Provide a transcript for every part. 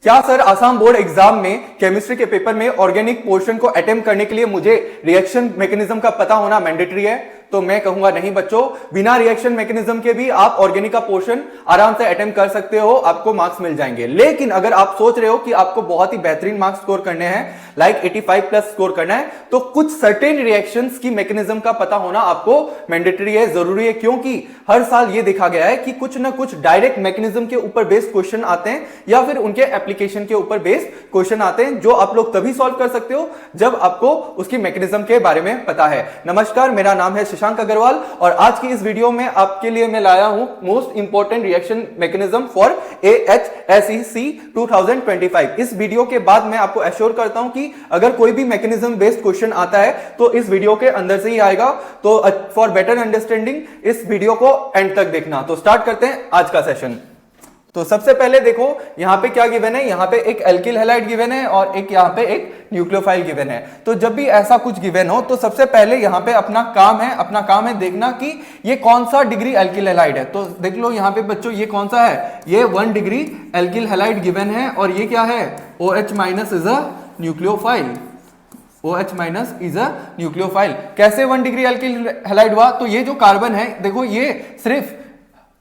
क्या sir Assam board exam में chemistry के पेपर में ऑर्गेनिक पोर्शन को अटेम्प्ट करने के लिए मुझे रिएक्शन मैकेनिज्म का पता होना मैंडेटरी है? तो मैं कहूंगा नहीं बच्चों, बिना रिएक्शन मैकेनिज्म के भी आप ऑर्गेनिक का पोर्शन आराम से अटेम्प्ट कर सकते हो, आपको मार्क्स मिल जाएंगे। लेकिन अगर आप सोच रहे हो कि आपको बहुत ही बेहतरीन मार्क्स स्कोर करने हैं, लाइक 85 प्लस स्कोर करना है, तो कुछ सर्टेन रिएक्शंस की मैकेनिज्म का पता होना आपको मैंडेटरी है, जरूरी है। क्योंकि हर साल ये देखा गया है कि कुछ ना कुछ डायरेक्ट मैकेनिज्म के ऊपर बेस्ड क्वेश्चन आते हैं या फिर उनके एप्लीकेशन के ऊपर बेस्ड क्वेश्चन आते हैं, जो आप लोग तभी सॉल्व कर सकते हो जब आपको उसकी मैकेनिज्म के बारे में पता है। नमस्कार, मेरा नाम है शशांक अग्रवाल और आज की इस वीडियो में आपके लिए मैं लाया हूं most important reaction mechanism for AHSEC 2025। इस वीडियो के बाद मैं आपको एश्योर करता हूं कि अगर कोई भी मैकेनिज्म बेस्ड क्वेश्चन आता है तो इस वीडियो के अंदर से ही आएगा। तो फॉर बेटर अंडरस्टैंडिंग इस वीडियो को एंड तक देखना। तो स्टार्ट करते हैं आज का सेशन। तो सबसे पहले देखो यहां पे क्या गिवन है, यहां पे एक एल्किल हैलाइड गिवन है और एक यहां पे एक न्यूक्लियोफाइल गिवन है। तो जब भी ऐसा कुछ गिवन हो तो सबसे पहले यहां पे अपना काम है देखना कि ये कौन सा डिग्री एल्किल हैलाइड है। तो देख लो यहां पे बच्चों ये कौन सा है, ये 1 डिग्री एल्किल हैलाइड गिवन है और ये क्या है, OH minus is a nucleophile. OH minus is a nucleophile. कैसे 1 डिग्री एल्किल हैलाइड हुआ? तो ये जो कार्बन है देखो ये सिर्फ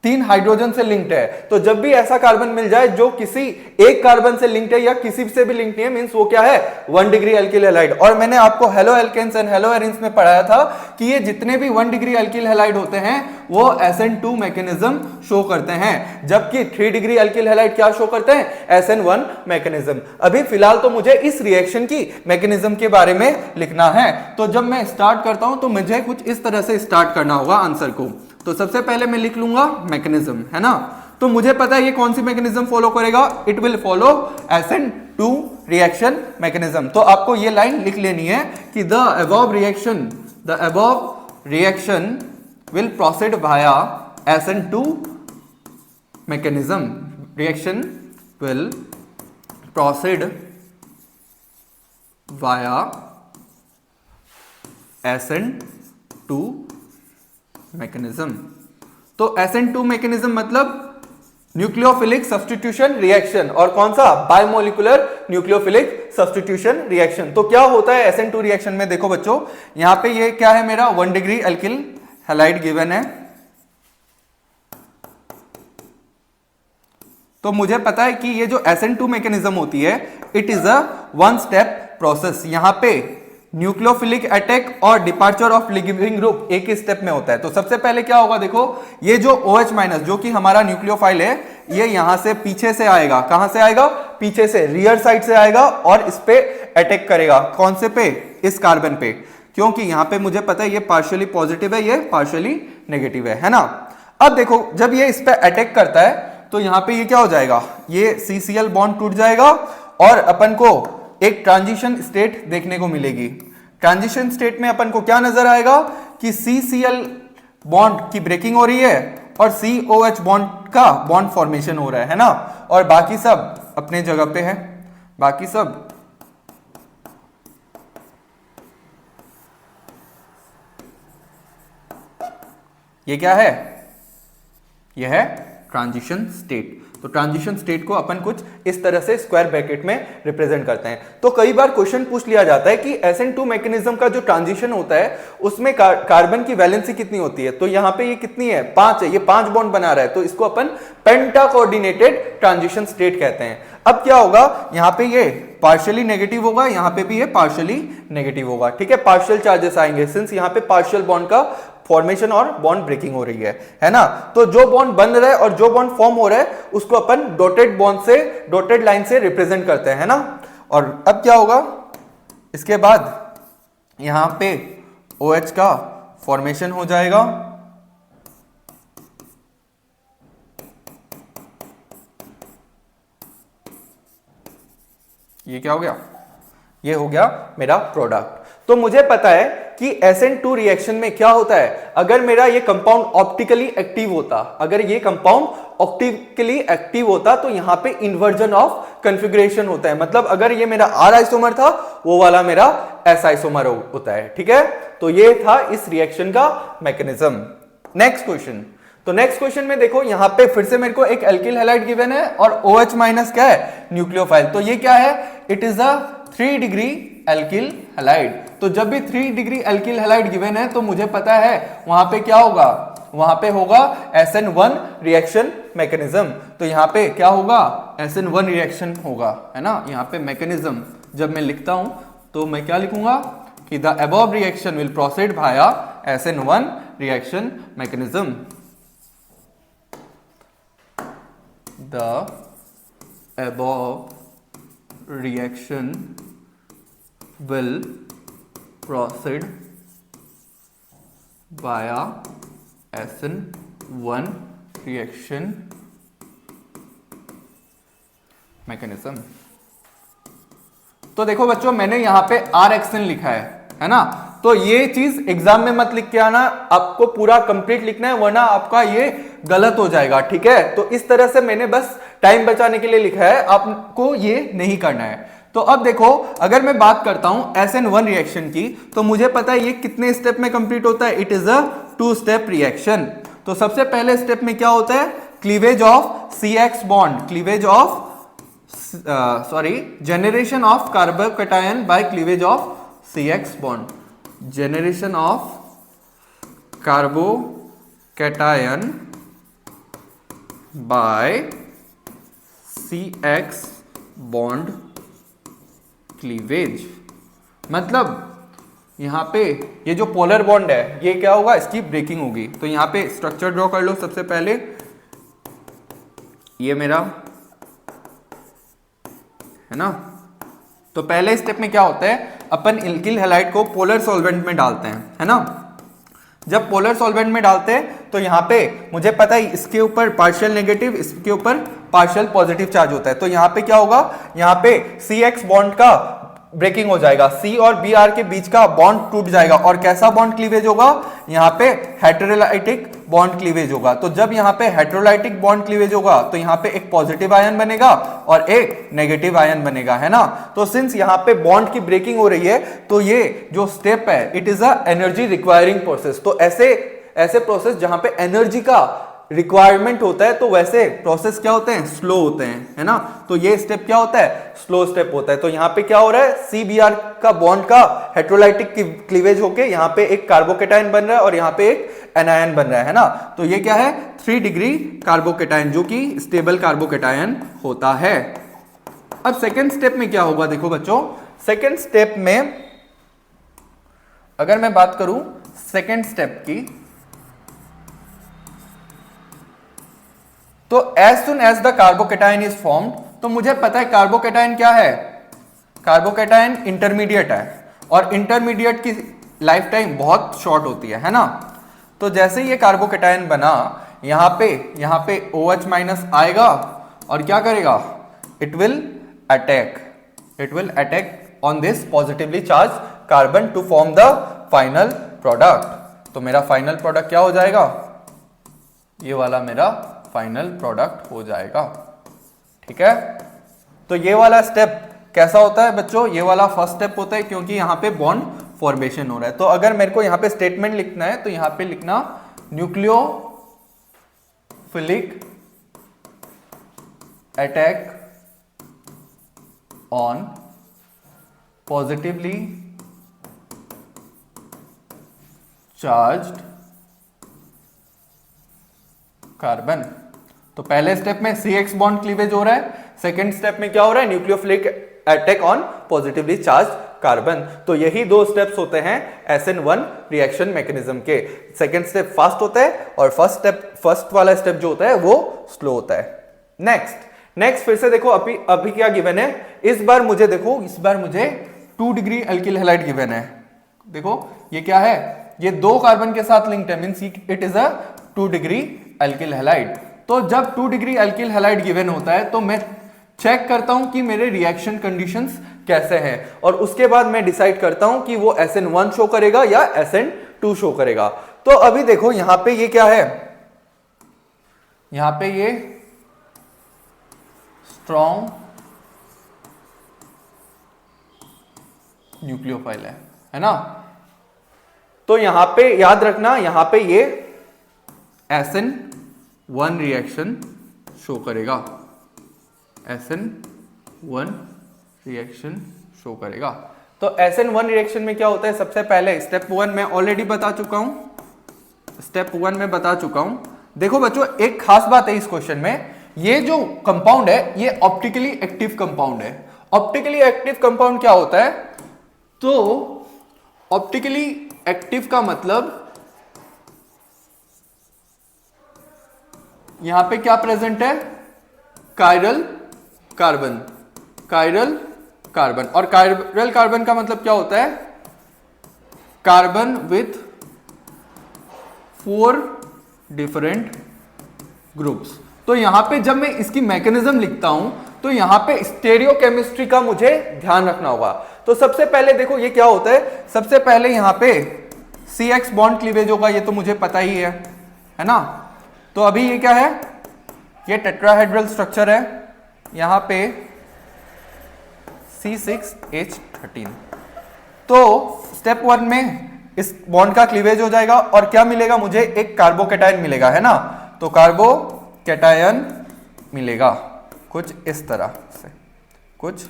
3 हाइड्रोजन से लिंक्ड है। तो जब भी ऐसा कार्बन मिल जाए जो किसी एक कार्बन से लिंक्ड है या किसी से भी लिंक्ड नहीं है, मींस वो क्या है, 1 डिग्री एल्किल हैलाइड। और मैंने आपको haloalkanes and haloarenes में पढ़ाया था कि ये जितने भी 1 डिग्री एल्किल हैलाइड होते हैं वो SN2 मैकेनिज्म शो करते हैं, जबकि 3 डिग्री एल्किल हैलाइड क्या शो करते हैं, SN1 मैकेनिज्म। अभी फिलहाल तो मुझे इस रिएक्शन की मैकेनिज्म के बारे में लिखना है। तो जब मैं स्टार्ट करता हूं तो मुझे कुछ इस तरह से स्टार्ट करना होगा आंसर को। तो सबसे पहले मैं लिख लूंगा मैकेनिज्म, है ना। तो मुझे पता है ये कौन सी मैकेनिज्म फॉलो करेगा, it will follow SN2 reaction mechanism. तो आपको ये लाइन लिख लेनी है कि the above reaction will proceed via SN2 mechanism. Reaction will proceed via SN2 mechanism. तो SN2 मैकेनिज्म मतलब न्यूक्लियोफिलिक सब्स्टिट्यूशन रिएक्शन, और कौन सा, बायोमोलिकुलर न्यूक्लियोफिलिक सब्स्टिट्यूशन रिएक्शन। तो क्या होता है SN2 रिएक्शन में, देखो बच्चों यहां पे ये क्या है, मेरा 1 डिग्री एल्किल हैलाइड गिवन है। तो मुझे पता है कि ये जो SN2 मैकेनिज्म होती है it is a 1 step process. यहां पे न्यूक्लियोफिलिक अटैक और डिपार्चर ऑफ लिविंग ग्रुप एक ही स्टेप में होता है। तो सबसे पहले क्या होगा, देखो ये जो OH माइनस जो कि हमारा न्यूक्लियोफाइल है, ये यहां से पीछे से आएगा। कहां से आएगा, पीछे से, रियर साइड से आएगा और इस पे अटैक करेगा। कौन से पे, इस कार्बन पे, क्योंकि यहां पे मुझे पता है ये पार्शियली पॉजिटिव है, ये पार्शियली नेगेटिव है ना। अब देखो जब ये इस पे अटैक करता है तो यहां पे ये क्या हो जाएगा, ये CCl बॉन्ड टूट जाएगा और अपन को एक ट्रांजिशन स्टेट देखने को मिलेगी। ट्रांजिशन स्टेट में अपन को क्या नजर आएगा कि CCl बॉन्ड की ब्रेकिंग हो रही है और COH बॉन्ड का बॉन्ड फॉर्मेशन हो रहा है ना, और बाकी सब अपने जगह पे है। बाकी सब ये क्या है, यह है ट्रांजिशन स्टेट। तो ट्रांजिशन स्टेट को अपन कुछ इस तरह से स्क्वायर ब्रैकेट में रिप्रेजेंट करते हैं। तो कई बार क्वेश्चन पूछ लिया जाता है कि SN2 मैकेनिज्म का जो ट्रांजिशन होता है उसमें कार्बन की वैलेंसी कितनी होती है। तो यहां पे ये कितनी है, 5 है, ये 5 बॉन्ड बना रहा है, तो इसको अपन पेंटा कोऑर्डिनेटेड ट्रांजिशन स्टेट कहते हैं। अब क्या होगा, यहां पे ये पार्शियली नेगेटिव होगा, यहां पे भी ये पार्शियली नेगेटिव होगा, ठीक है। पार्शियल चार्जेस आएंगे सिंस यहां पे पार्शियल बॉन्ड का फॉर्मेशन और बॉन्ड ब्रेकिंग हो रही है ना। तो जो बॉन्ड बन रहा है और जो बॉन्ड फॉर्म हो रहा है उसको अपन डॉटेड बॉन्ड से, डॉटेड लाइन से रिप्रेजेंट करते हैं, है ना। और अब क्या होगा, इसके बाद यहां पे OH का फॉर्मेशन हो जाएगा। ये क्या हो गया, ये हो गया मेरा प्रोडक्ट। तो मुझे पता है कि SN2 रिएक्शन में क्या होता है, अगर मेरा ये कंपाउंड ऑप्टिकली एक्टिव होता, अगर ये कंपाउंड ऑप्टिकली एक्टिव होता तो यहां पे इन्वर्जन ऑफ कॉन्फ़िगरेशन होता है। मतलब अगर ये मेरा R आइसोमर था, वो वाला मेरा S आइसोमर होता है, ठीक है। तो ये था इस रिएक्शन का मैकेनिज्म। Next question. तो नेक्स्ट क्वेश्चन में देखो यहां पे फिर से मेरे को एक एल्किल हैलाइड गिवन है और OH माइनस क्या है, न्यूक्लियोफाइल। तो ये क्या है, it is a 3 degree alkyl halide. तो जब भी 3 डिग्री एल्किल हैलाइड गिवन है तो मुझे पता है वहां पे क्या होगा, वहां पे होगा SN1 रिएक्शन मैकेनिज्म। तो यहां पे क्या होगा, SN1 रिएक्शन होगा, है ना। यहां पे मैकेनिज्म जब मैं लिखता हूं तो मैं क्या लिखूंगा कि the above reaction will proceed via SN1 reaction mechanism. The above reaction will proceed via SN1 reaction mechanism। तो देखो बच्चों मैंने यहां पे RXN लिखा है ना। तो ये चीज एग्जाम में मत लिख के आना, आपको पूरा कंप्लीट लिखना है वरना आपका ये गलत हो जाएगा, ठीक है। तो इस तरह से मैंने बस टाइम बचाने के लिए लिखा है, आपको ये नहीं करना है। तो अब देखो अगर मैं बात करता हूं SN1 रिएक्शन की, तो मुझे पता है ये कितने स्टेप में कंप्लीट होता है, it is a 2 step reaction. तो सबसे पहले स्टेप में क्या होता है, cleavage of CX bond, cleavage of generation of carbocation by cleavage of CX bond, generation of carbocation by CX bond cleavage। मतलब यहां पे ये जो पोलर बॉन्ड है ये क्या होगा, इसकी ब्रेकिंग होगी। तो यहां पे स्ट्रक्चर ड्रॉ कर लो। सबसे पहले ये मेरा है ना। तो पहले स्टेप में क्या होता है, अपन एल्किल हैलाइड को पोलर सॉल्वेंट में डालते हैं, है ना। जब पोलर सॉल्वेंट में डालते हैं तो यहां पे मुझे पता है इसके ऊपर पार्शियल नेगेटिव, इसके ऊपर पार्शियल पॉजिटिव चार्ज होता है। तो यहां पे क्या होगा, यहां पे CX बॉन्ड का ब्रेकिंग हो जाएगा, C और Br के बीच का बॉन्ड टूट जाएगा। और कैसा बॉन्ड क्लीवेज होगा, यहां पे हेटेरोलाइटिक बॉन्ड क्लीवेज होगा। तो जब यहां पे हेटेरोलाइटिक बॉन्ड क्लीवेज होगा तो यहां पे एक पॉजिटिव आयन बनेगा और एक नेगेटिव आयन बनेगा, है ना। तो सिंस यहां पे बॉन्ड की ब्रेकिंग हो रही है तो ये जो स्टेप है it is a energy requiring process. तो ऐसे प्रोसेस जहां पे एनर्जी का रिक्वायरमेंट होता है तो वैसे प्रोसेस क्या होते हैं, स्लो होते हैं, है ना। तो ये स्टेप क्या होता है, स्लो स्टेप होता है। तो यहां पे क्या हो रहा है, CBr का बॉन्ड का हेटेरोलाइटिक क्लीवेज होके यहां पे एक कार्बोकेटाइन बन रहा है और यहां पे एक एनायन बन रहा है ना। तो ये क्या है, 3 डिग्री कार्बोकेटाइन जो कि स्टेबल कार्बोकेटाइन होता है। अब सेकेंड स्टेप में क्या होगा, देखो बच्चों सेकेंड स्टेप में अगर मैं बात करूं सेकेंड स्टेप की, तो as soon as the carbocation is formed, तो मुझे पता है कार्बोकेटाइन क्या है, कार्बोकेटाइन इंटरमीडिएट है और इंटरमीडिएट की लाइफ टाइम बहुत शॉर्ट होती है ना। तो जैसे ये कार्बोकेटाइन बना यहां पे OH माइनस आएगा और क्या करेगा, it will attack on this positively charged carbon to form the final product. तो मेरा फाइनल प्रोडक्ट क्या हो जाएगा, ये वाला मेरा फाइनल प्रोडक्ट हो जाएगा, ठीक है। तो ये वाला स्टेप कैसा होता है बच्चों, ये वाला फर्स्ट स्टेप होता है क्योंकि यहां पे बॉन्ड फॉर्मेशन हो रहा है। तो अगर मेरे को यहां पे स्टेटमेंट लिखना है तो यहां पे लिखना nucleophilic attack on positively charged carbon. तो पहले स्टेप में CX बॉन्ड क्लीवेज हो रहा है, सेकेंड स्टेप में क्या हो रहा है, nucleophilic attack on positively charged carbon. तो यही 2 स्टेप्स होते हैं SN1 रिएक्शन मैकेनिज्म के। सेकेंड स्टेप फास्ट होता है और फर्स्ट वाला स्टेप जो होता है वो स्लो होता है। नेक्स्ट फिर से देखो अभी क्या गिवन है, इस बार मुझे 2 डिग्री एल्किल हैलाइड गिवन है। देखो ये क्या है, ये 2 कार्बन के साथ लिंक्ड है, means it is a 2 degree alkyl halide. तो जब 2 डिग्री एल्किल हैलाइड गिवन होता है तो मैं चेक करता हूं कि मेरे रिएक्शन कंडीशंस कैसे हैं और उसके बाद मैं डिसाइड करता हूं कि वो SN1 शो करेगा या SN2 शो करेगा। तो अभी देखो यहां पे ये क्या है, यहां पे ये स्ट्रॉन्ग न्यूक्लियोफाइल है ना। तो यहां पे याद रखना, यहां पे ये SN वन रिएक्शन शो करेगा, SN1 रिएक्शन शो करेगा। तो SN1 रिएक्शन में क्या होता है, सबसे पहले स्टेप 1 में ऑलरेडी बता चुका हूं, स्टेप 1 में बता चुका हूं। देखो बच्चों, एक खास बात है इस क्वेश्चन में, ये जो कंपाउंड है ये ऑप्टिकली एक्टिव कंपाउंड है। ऑप्टिकली एक्टिव कंपाउंड क्या होता है, तो ऑप्टिकली एक्टिव का मतलब यहां पे क्या प्रेजेंट है, कायरल कार्बन, कायरल कार्बन। और कायरल कार्बन का मतलब क्या होता है, कार्बन विथ 4 डिफरेंट ग्रुप्स। तो यहां पे जब मैं इसकी मैकेनिज्म लिखता हूं तो यहां पे स्टेरियोकेमिस्ट्री का मुझे ध्यान रखना होगा। तो सबसे पहले देखो ये क्या होता है, सबसे पहले यहां पे CX बॉन्ड क्लीवेज होगा, ये तो मुझे पता ही है ना। तो अभी ये क्या है, ये टेट्राहेड्रल स्ट्रक्चर है, यहां पे C6H13। तो स्टेप 1 में इस बॉन्ड का क्लीवेज हो जाएगा और क्या मिलेगा मुझे, एक कार्बोकेटायन मिलेगा, है ना। तो कार्बोकेटायन मिलेगा कुछ इस तरह से, कुछ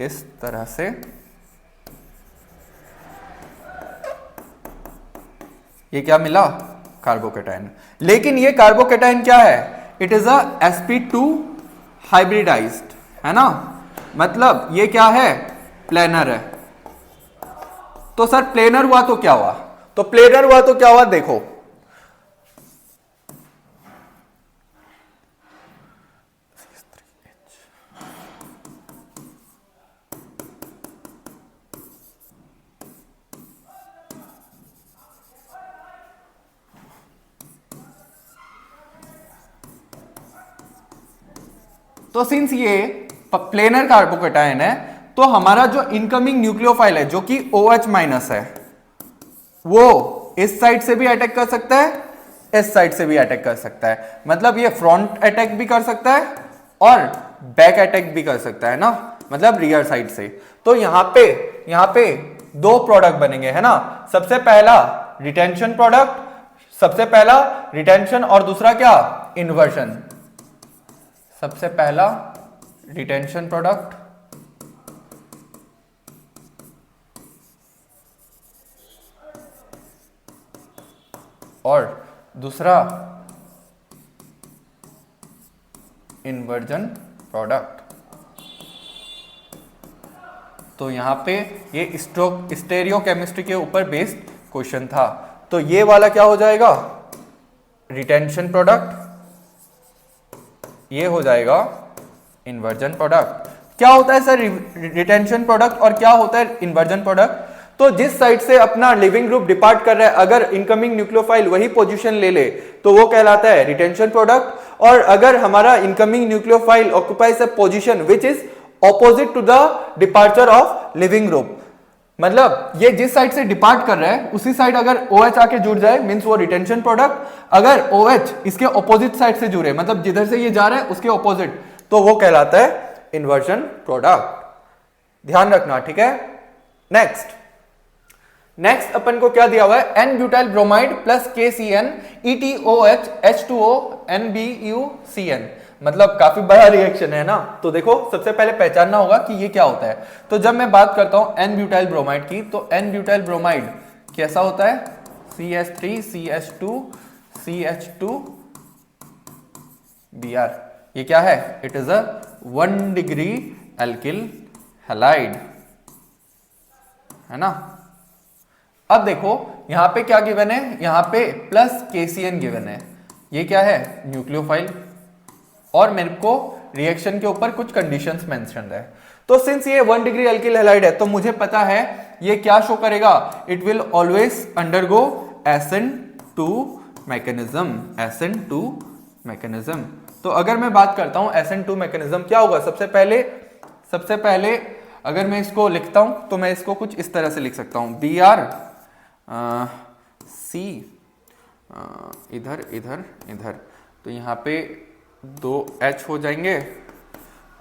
इस तरह से। ये क्या मिला, कार्बोकेटायन। लेकिन ये कार्बोकेटायन क्या है, it is a sp2 hybridised, है ना। मतलब ये क्या है, प्लेनर है। तो सर प्लेनर हुआ तो क्या हुआ, तो प्लेनर हुआ तो क्या हुआ, देखो तो सिंस ये प्लेनर कार्बोकेटायन है तो हमारा जो इनकमिंग न्यूक्लियोफाइल है जो कि OH माइनस है, वो इस साइड से भी अटैक कर सकता है, इस साइड से भी अटैक कर सकता है। मतलब ये फ्रंट अटैक भी कर सकता है और बैक अटैक भी कर सकता है ना, मतलब रियर साइड से। तो यहां पे दो प्रोडक्ट बनेंगे, है ना। सबसे पहला रिटेंशन प्रोडक्ट, सबसे पहला रिटेंशन और दूसरा क्या, इन्वर्जन। सबसे पहला रिटेंशन प्रोडक्ट और दूसरा इन्वर्जन प्रोडक्ट। तो यहां पे ये स्टेरियोकेमिस्ट्री के ऊपर बेस्ड क्वेश्चन था। तो ये वाला क्या हो जाएगा, रिटेंशन प्रोडक्ट, ये हो जाएगा इन्वर्जन प्रोडक्ट। क्या होता है सर रिटेंशन प्रोडक्ट और क्या होता है इन्वर्जन प्रोडक्ट, तो जिस साइड से अपना लिविंग ग्रुप डिपार्ट कर रहा है अगर इनकमिंग न्यूक्लियोफाइल वही पोजीशन ले ले तो वो कहलाता है रिटेंशन प्रोडक्ट। और अगर हमारा incoming nucleophile occupies a position which is opposite to the departure of leaving group, मतलब ये जिस साइड से डिपार्ट कर रहा है उसी साइड अगर OH आके जुड़ जाए मींस वो रिटेंशन प्रोडक्ट। अगर OH इसके ऑपोजिट साइड से जुड़े, मतलब जिधर से ये जा रहा है उसके ऑपोजिट, तो वो कहलाता है इन्वर्जन प्रोडक्ट। ध्यान रखना, ठीक है। नेक्स्ट अपन को क्या दिया हुआ है, N butyl bromide plus KCN ETOH H2O NBuCN, मतलब काफी बड़ा रिएक्शन है ना। तो देखो सबसे पहले पहचानना होगा कि ये क्या होता है। तो जब मैं बात करता हूं N-ब्यूटाइल ब्रोमाइड की, तो N-ब्यूटाइल ब्रोमाइड कैसा होता है, CH3 CH2 CH2 Br। ये क्या है, it is a 1 degree alkyl halide, है ना। अब देखो यहां पे क्या गिवन है, यहां पे प्लस KCN गिवन है, ये क्या है, न्यूक्लियोफाइल। और मेरे को रिएक्शन के ऊपर कुछ कंडीशंस मेंशन है। तो सिंस ये 1 डिग्री एल्किल हैलाइड है तो मुझे पता है ये क्या शो करेगा, it will always undergo SN2 mechanism, SN2 mechanism. तो अगर मैं बात करता हूं SN2 मैकेनिज्म क्या होगा, सबसे पहले अगर मैं इसको लिखता हूं तो मैं इसको कुछ इस तरह से लिख सकता हूं, Br C इधर इधर इधर, तो यहां पे 2 H हो जाएंगे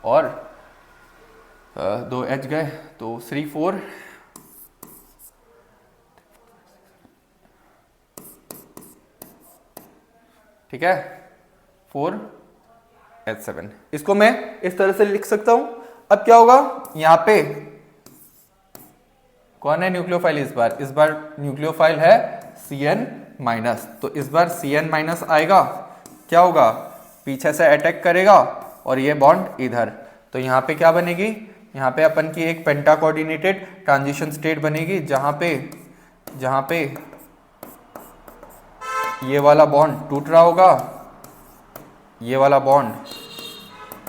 और 2 H गए तो 3 4, ठीक है, 4H7। इसको मैं इस तरह से लिख सकता हूं। अब क्या होगा, यहां पे कौन है न्यूक्लियोफाइल, इस बार न्यूक्लियोफाइल है Cn-, तो इस बार Cn- आएगा, क्या होगा, पीछे से अटैक करेगा और ये बॉन्ड इधर, तो यहां पे क्या बनेगी, यहां पे अपन की एक पेंटा कोऑर्डिनेटेड ट्रांजिशन स्टेट बनेगी, जहां पे ये वाला बॉन्ड टूट रहा होगा, ये वाला बॉन्ड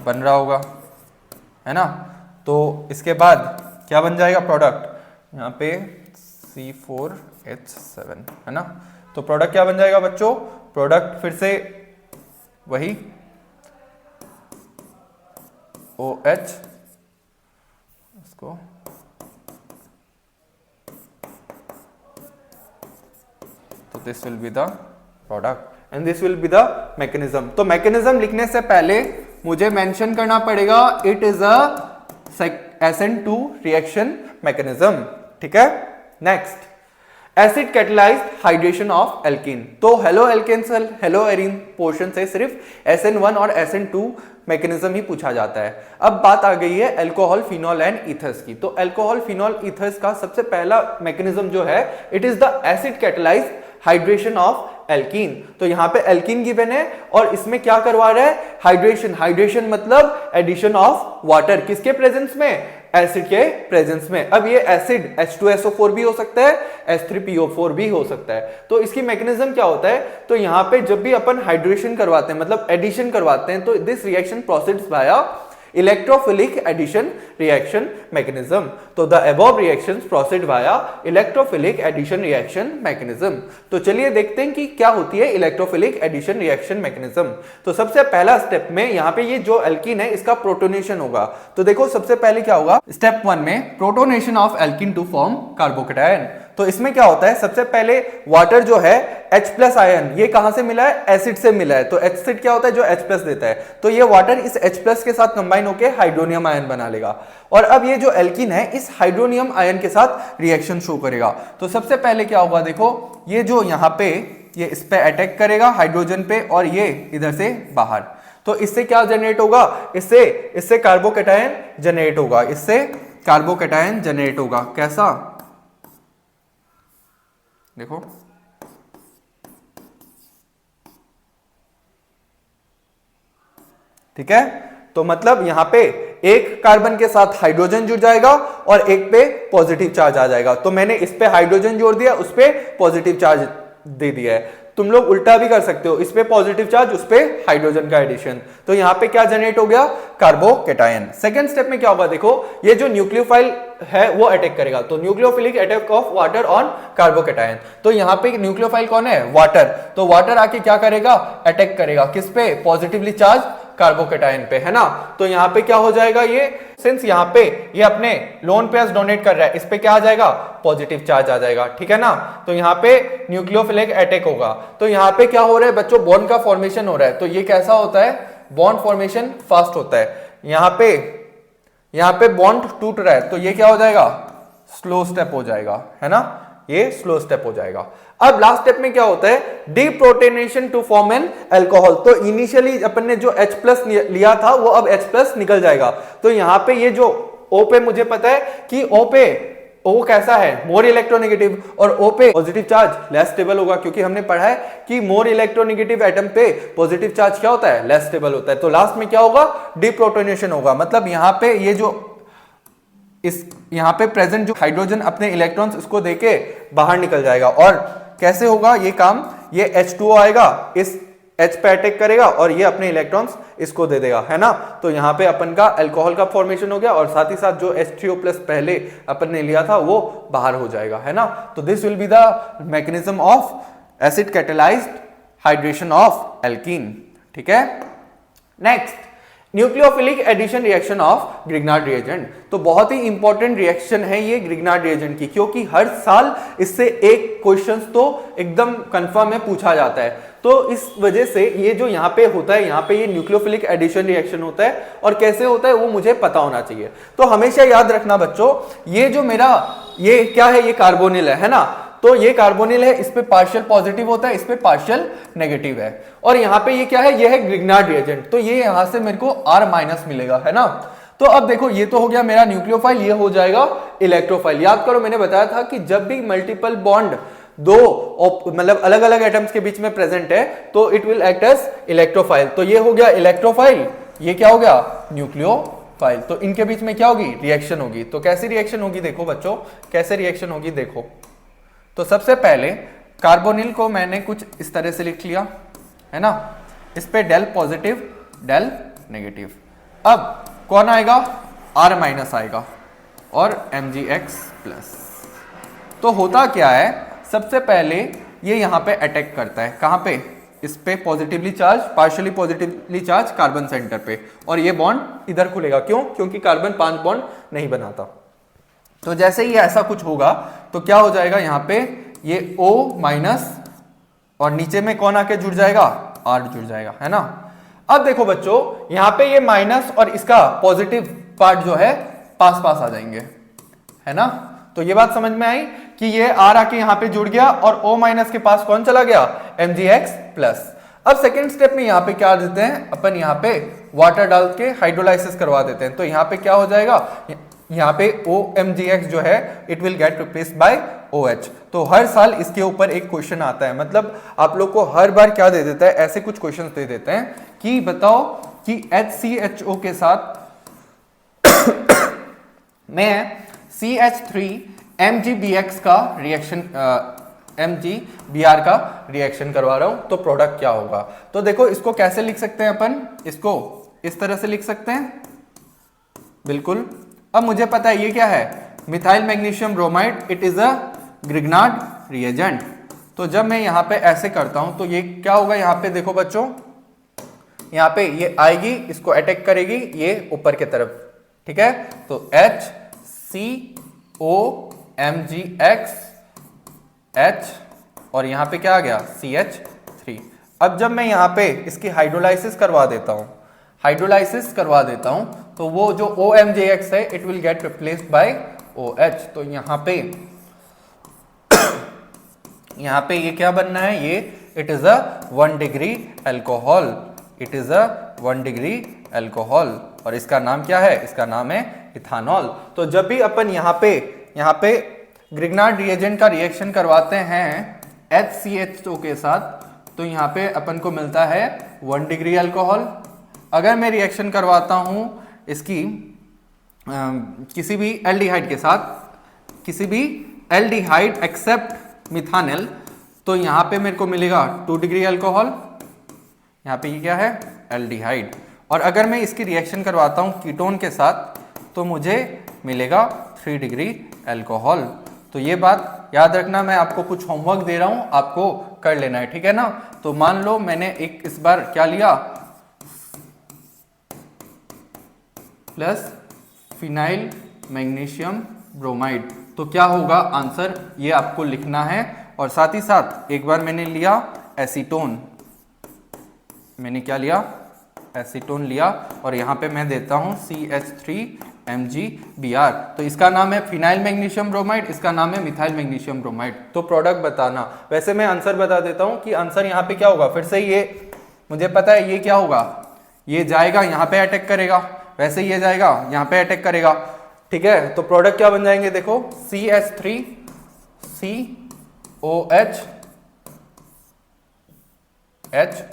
बन रहा होगा, है ना। तो इसके बाद क्या बन जाएगा प्रोडक्ट, यहाँ पे C4H7, है ना। तो प्रोडक्ट क्या बन जाएगा बच्चों, प्रोडक्ट फिर से वही OH, इसको तो this will be the product and this will be the mechanism. तो मैकेनिज्म लिखने से पहले मुझे मेंशन करना पड़ेगा it is a SN2 reaction mechanism, ठीक है। Next, acid catalysed hydration of alkene. तो हेलो एल्केन सेल, हेलो एरीन पोर्शन से सिर्फ SN1 और SN2 मैकेनिज्म ही पूछा जाता है। अब बात आ गई है अल्कोहल, फिनॉल एंड ईथर्स की। तो अल्कोहल, फिनॉल, ईथर्स का सबसे पहला मैकेनिज्म जो है, it is the acid catalysed hydration of alkene. तो यहां पे एल्कीन गिवन है और इसमें क्या करवा रहा है, हाइड्रेशन। हाइड्रेशन मतलब एडिशन ऑफ वाटर, किसके प्रेजेंस में, एसिड के प्रेजेंस में। अब ये एसिड H2SO4 भी हो सकता है, H3PO4 भी हो सकता है। तो इसकी मैकेनिज्म क्या होता है, तो यहां पे जब भी अपन हाइड्रेशन करवाते हैं, मतलब एडिशन करवाते हैं, तो this reaction proceeds via electrophilic addition reaction mechanism. तो the above reactions proceed via electrophilic addition reaction mechanism. तो चलिए देखते हैं कि क्या होती है इलेक्ट्रोफिलिक एडिशन रिएक्शन मैकेनिज्म। तो सबसे पहला स्टेप में यहाँ पे ये जो एल्कीन है इसका प्रोटोनेशन होगा। तो देखो सबसे पहले क्या होगा, स्टेप 1 में protonation of alkene to form carbocation. तो इसमें क्या होता है, सबसे पहले वाटर जो है H+ आयन, ये कहां से मिला है, एसिड से मिला है। तो एसिड क्या होता है, जो H+ देता है। तो ये वाटर इस H+ के साथ कंबाइन होकर हाइड्रोनियम आयन बना लेगा और अब ये जो एल्कीन है इस हाइड्रोनियम आयन के साथ रिएक्शन शो करेगा। तो सबसे पहले क्या होगा, देखो ये जो यहाँ पे ये इस पे अटैक करेगा हाइड्रोजन पे और ये इधर से बाहर। तो इससे क्या जनरेट होगा, इससे कार्बोकेटायन जनरेट होगा, इससे कार्बोकेटायन जनरेट होगा। कैसा, देखो ठीक है। तो मतलब यहां पे एक कार्बन के साथ हाइड्रोजन जुड़ जाएगा और एक पे पॉजिटिव चार्ज आ जाएगा। तो मैंने इस पे हाइड्रोजन जोड़ दिया, उस पे पॉजिटिव चार्ज दे दिया है। तुम लोग उल्टा भी कर सकते हो, इस पे पॉजिटिव चार्ज, उस पे हाइड्रोजन का एडिशन। तो यहां पे क्या जनरेट हो गया, कार्बोकेटायन। सेकंड स्टेप में क्या होगा, देखो ये जो न्यूक्लियोफाइल है वो अटैक करेगा। तो nucleophilic attack of water on carbocation. तो यहां पे न्यूक्लियोफाइल कौन है, वाटर। तो वाटर आके क्या करेगा, अटैक करेगा, किस पे, पॉजिटिवली चार्ज कार्बोकेटायन पे, है ना। तो यहां पे क्या हो जाएगा, ये सिंस यहां पे ये अपने लोन पेयर्स डोनेट कर रहा है, इस पे क्या आ जाएगा, पॉजिटिव चार्ज आ जाएगा, ठीक है ना। तो यहां पे न्यूक्लियोफिलिक अटैक होगा। तो यहां पे क्या हो रहा है बच्चों, बॉन्ड का फॉर्मेशन हो रहा है। तो ये कैसा होता है, बॉन्ड फॉर्मेशन फास्ट होता है। यहां पे बॉन्ड टूट रहा है, तो ये क्या हो जाएगा, स्लो स्टेप हो जाएगा, है ना, ये स्लो स्टेप हो जाएगा। अब लास्ट स्टेप में क्या होता है, deprotonation to form an alcohol. तो इनिशियली अपन ने जो H+ लिया था वो अब H+ निकल जाएगा। तो यहां पे ये जो O पे मुझे पता है कि O कैसा है, मोर इलेक्ट्रोनेगेटिव, और O पे पॉजिटिव चार्ज लेस स्टेबल होगा, क्योंकि हमने पढ़ा है कि मोर इलेक्ट्रोनेगेटिव एटम पे पॉजिटिव चार्ज क्या होता है, लेस स्टेबल होता है। तो लास्ट में क्या होगा, डीप्रोटोनेशन होगा। मतलब यहां पे ये जो यहां पे प्रेजेंट जो हाइड्रोजन अपने इलेक्ट्रॉन्स इसको देके बाहर निकल जाएगा। और कैसे होगा ये काम, ये H2O आएगा, इस H पे अटैक करेगा और ये अपने इलेक्ट्रॉन्स इसको दे देगा, है ना। तो यहां पे अपन का अल्कोहल का फॉर्मेशन हो गया और साथ ही साथ जो H3O+ पहले अपन ने लिया था वो बाहर हो जाएगा, है ना। तो this will be the mechanism of acid catalysed hydration of alkene, ठीक है। Next, nucleophilic addition reaction of Grignard reagent. तो बहुत ही इंपॉर्टेंट रिएक्शन है ये ग्रिग्नार्ड रिएजेंट की, क्योंकि हर साल इससे एक क्वेश्चंस तो एकदम कंफर्म में पूछा जाता है। तो इस वजह से ये जो यहाँ पे होता है, यहाँ पे ये न्यूक्लियोफिलिक एडिशन रिएक्शन होता है और कैसे होता है वो मुझे पता होना चाहिए। तो हमेशा याद रखना बच्चों, ये जो मेरा ये क्या है, ये कार्बोनिल है ना। तो ये कार्बोनिल है, इस पे पार्शियल पॉजिटिव होता है, इस पे पार्शियल नेगेटिव है। और यहाँ पे ये क्या है, ये है ग्रिग्नार्ड रिएजेंट, तो ये यहां से मेरे को R- मिलेगा, है ना। तो अब देखो ये तो हो गया मेरा न्यूक्लियोफाइल, ये हो जाएगा इलेक्ट्रोफाइल। याद करो मैंने बताया था कि जब भी मल्टीपल बॉन्ड दो मतलब अलग अलग एटम्स के बीच में प्रेजेंट है तो it will act as electrophile. तो ये हो गया इलेक्ट्रोफाइल, ये क्या हो गया न्यूक्लियोफाइल। तो इनके बीच में क्या होगी, रिएक्शन होगी। तो कैसी रिएक्शन होगी देखो बच्चों, कैसे रिएक्शन होगी देखो। तो सबसे पहले कार्बोनिल को मैंने कुछ इस तरह से लिख लिया, है ना, इस पे डेल पॉजिटिव डेल नेगेटिव। अब कौन आएगा, R- आएगा और Mgx+। तो होता क्या है, सबसे पहले ये यहां पे अटैक करता है, कहां पे, इस पे positively charge, partially positively charged carbon centre पे, और ये बॉन्ड इधर खुलेगा। क्यों, क्योंकि कार्बन 5 बॉन्ड नहीं बनाता। तो जैसे ही ऐसा कुछ होगा तो क्या हो जाएगा, यहां पे ये O- और नीचे में कौन आके जुड़ जाएगा, R जुड़ जाएगा, है ना। अब देखो बच्चों यहां पे ये माइनस और इसका पॉजिटिव पार्ट जो है पास पास आ जाएंगे, है ना। तो ये बात समझ में आई कि ये R आके यहां पे जुड़ गया और O- के पास कौन चला गया, Mgx+। अब सेकेंड स्टेप में यहां पे क्या देते हैं अपन, यहां पे वाटर डाल के हाइड्रोलाइसिस करवा देते हैं। तो यहां पे क्या हो जाएगा, यहां पे OMgx जो है it will get replaced by OH। तो हर साल इसके ऊपर एक क्वेश्चन आता है, मतलब आप लोग को हर बार क्या दे देता है, ऐसे कुछ क्वेश्चंस दे देते हैं कि बताओ कि HCHO के साथ मैं CH3MgBx का रिएक्शन MgBr का रिएक्शन करवा रहा हूं, तो प्रोडक्ट क्या होगा। तो देखो इसको कैसे लिख सकते हैं अपन, इसको इस तरह से लिख सकते हैं, बिल्कुल। अब मुझे पता है ये क्या है, methyl magnesium bromide, it is a Grignard reagent. तो जब मैं यहां पे ऐसे करता हूं तो ये क्या होगा, यहां पे देखो बच्चों, यहां पे ये आएगी, इसको अटैक करेगी ये ऊपर की तरफ, ठीक है। तो HCOMgX और यहां पे क्या आ गया, CH3। अब जब मैं यहां पे इसकी हाइड्रोलाइसिस करवा देता हूं, तो वो जो OMgX है it will get replaced by OH। तो यहां पे ये क्या बनना है, ये it is a 1 degree alcohol, it is a 1 degree alcohol, और इसका नाम क्या है, इसका नाम है इथानॉल। तो जब भी अपन यहां पे ग्रिग्नार्ड रिएजेंट का रिएक्शन करवाते हैं HCHO के साथ, तो यहां पे अपन को मिलता है 1 डिग्री अल्कोहल। अगर मैं रिएक्शन करवाता हूं इसकी किसी भी एल्डिहाइड के साथ, किसी भी एल्डिहाइड एक्सेप्ट मिथानिल, तो यहां पे मेरे को मिलेगा 2 डिग्री अल्कोहल, यहां पे ये क्या है, एल्डिहाइड। और अगर मैं इसकी रिएक्शन करवाता हूं कीटोन के साथ तो मुझे मिलेगा 3 डिग्री अल्कोहल। तो ये बात याद रखना, मैं आपको कुछ होमवर्क दे रहा हूं, आपको कर लेना है, ठीक है ना। तो मान लो मैंने एक इस बार क्या लिया, प्लस फिनाइल मैग्नीशियम ब्रोमाइड, तो क्या होगा आंसर, ये आपको लिखना है। और साथ ही साथ एक बार मैंने लिया एसीटोन, मैंने क्या लिया, एसीटोन लिया, और यहां पे मैं देता हूं CH3MgBr। तो इसका नाम है फिनाइल मैग्नीशियम ब्रोमाइड, इसका नाम है मिथाइल मैग्नीशियम ब्रोमाइड। तो प्रोडक्ट बताना, वैसे मैं आंसर बता देता हूं कि आंसर यहां पे क्या होगा, फिर से ये मुझे पता है ये क्या होगा, ये जाएगा यहां पे अटैक करेगा, वैसे ये जाएगा यहां पे अटैक करेगा, ठीक है। तो प्रोडक्ट क्या बन जाएंगे देखो, CH3COH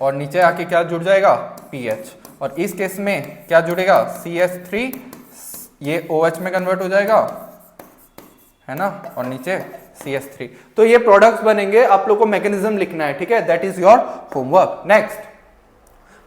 और नीचे आके क्या जुड़ जाएगा, PH, और इस केस में क्या जुड़ेगा, CH3, ये OH में कन्वर्ट हो जाएगा, है ना, और नीचे CH3। तो ये प्रोडक्ट्स बनेंगे, आप लोग को मैकेनिज्म लिखना है, ठीक है, that is your homework. Next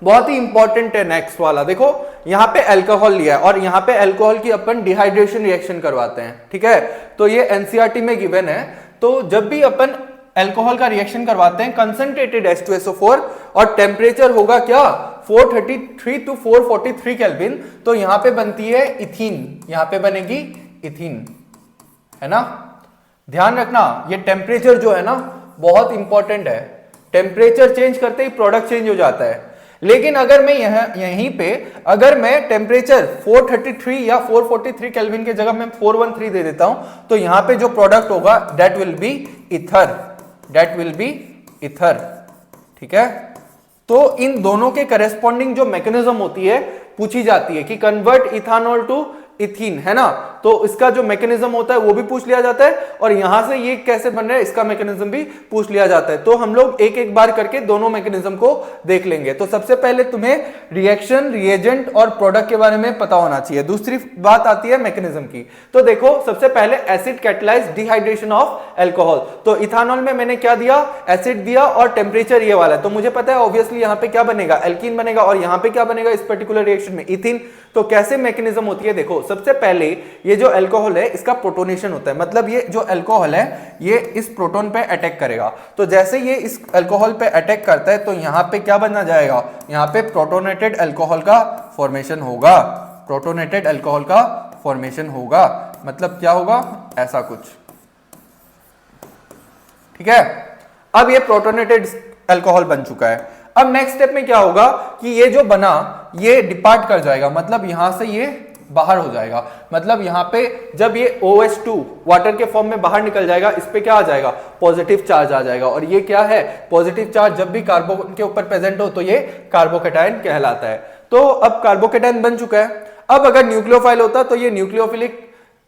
बहुत ही इंपॉर्टेंट है नेक्स्ट वाला, देखो यहां पे अल्कोहल लिया है और यहां पे अल्कोहल की अपन डिहाइड्रेशन रिएक्शन करवाते हैं, ठीक है। तो ये एनसीईआरटी में गिवन है। तो जब भी अपन अल्कोहल का रिएक्शन करवाते हैं कंसंट्रेटेड H2SO4 और टेम्परेचर होगा क्या 433 टू 443 केल्विन, तो यहां पे बनती है इथीन, यहां पे बनेगी इथीन, है ना। ध्यान रखना ये टेम्परेचर जो है ना बहुत इंपॉर्टेंट है, टेम्परेचर चेंज करते ही प्रोडक्ट चेंज हो जाता है। लेकिन अगर मैं यहीं पे अगर मैं टेम्परेचर 433 या 443 केल्विन के जगह मैं 413 दे देता हूं, तो यहां पे जो प्रोडक्ट होगा that will be ether, that will be ether, ठीक है। तो इन दोनों के करेस्पॉन्डिंग जो मैकेनिज्म होती है पूछी जाती है कि कन्वर्ट इथानॉल टू इथीन, है ना, तो इसका जो मैकेनिज्म होता है वो भी पूछ लिया जाता है, और यहां से ये कैसे बन रहा है इसका मैकेनिज्म भी पूछ लिया जाता है। तो हम लोग एक एक बार करके दोनों मैकेनिज्म को देख लेंगे। तो सबसे पहले तुम्हें रिएक्शन, रिएजेंट और प्रोडक्ट के बारे में पता होना चाहिए। दूसरी बात आती है मैकेनिज्म की। तो देखो सबसे पहले acid catalyse dehydration of alcohol. तो इथानॉल में मैंने क्या दिया, एसिड दिया, और टेम्परेचर ये वाला है, तो मुझे पता है ऑब्वियसली यहाँ पे क्या बनेगा, एल्कीन बनेगा, और यहाँ पे क्या बनेगा इस पर्टिकुलर रिएक्शन में, इथीन। तो कैसे मैकेनिज्म होती है, देखो सबसे पहले ये जो अल्कोहल है इसका प्रोटोनेशन होता है, मतलब ये जो अल्कोहल है ये इस प्रोटॉन पे अटैक करेगा। तो जैसे ये इस अल्कोहल पे अटैक करता है तो यहां पे क्या बना जाएगा, यहां पे प्रोटोनेटेड अल्कोहल का फॉर्मेशन होगा, प्रोटोनेटेड अल्कोहल का फॉर्मेशन होगा, मतलब क्या होगा, ऐसा कुछ, ठीक है। अब ये प्रोटोनेटेड अल्कोहल बन चुका है। अब नेक्स्ट स्टेप में क्या होगा कि ये जो बना ये डिपार्ट कर जाएगा, मतलब यहां से ये बाहर हो जाएगा, मतलब यहां पे जब ये OH2 वाटर के फॉर्म में बाहर निकल जाएगा, इस पे क्या आ जाएगा, पॉजिटिव चार्ज आ जाएगा। और ये क्या है, पॉजिटिव चार्ज जब भी कार्बन के ऊपर प्रेजेंट हो तो ये कार्बोकेटायन कहलाता है। तो अब कार्बोकेटायन बन चुका है। अब अगर न्यूक्लियोफाइल होता तो ये न्यूक्लियोफिलिक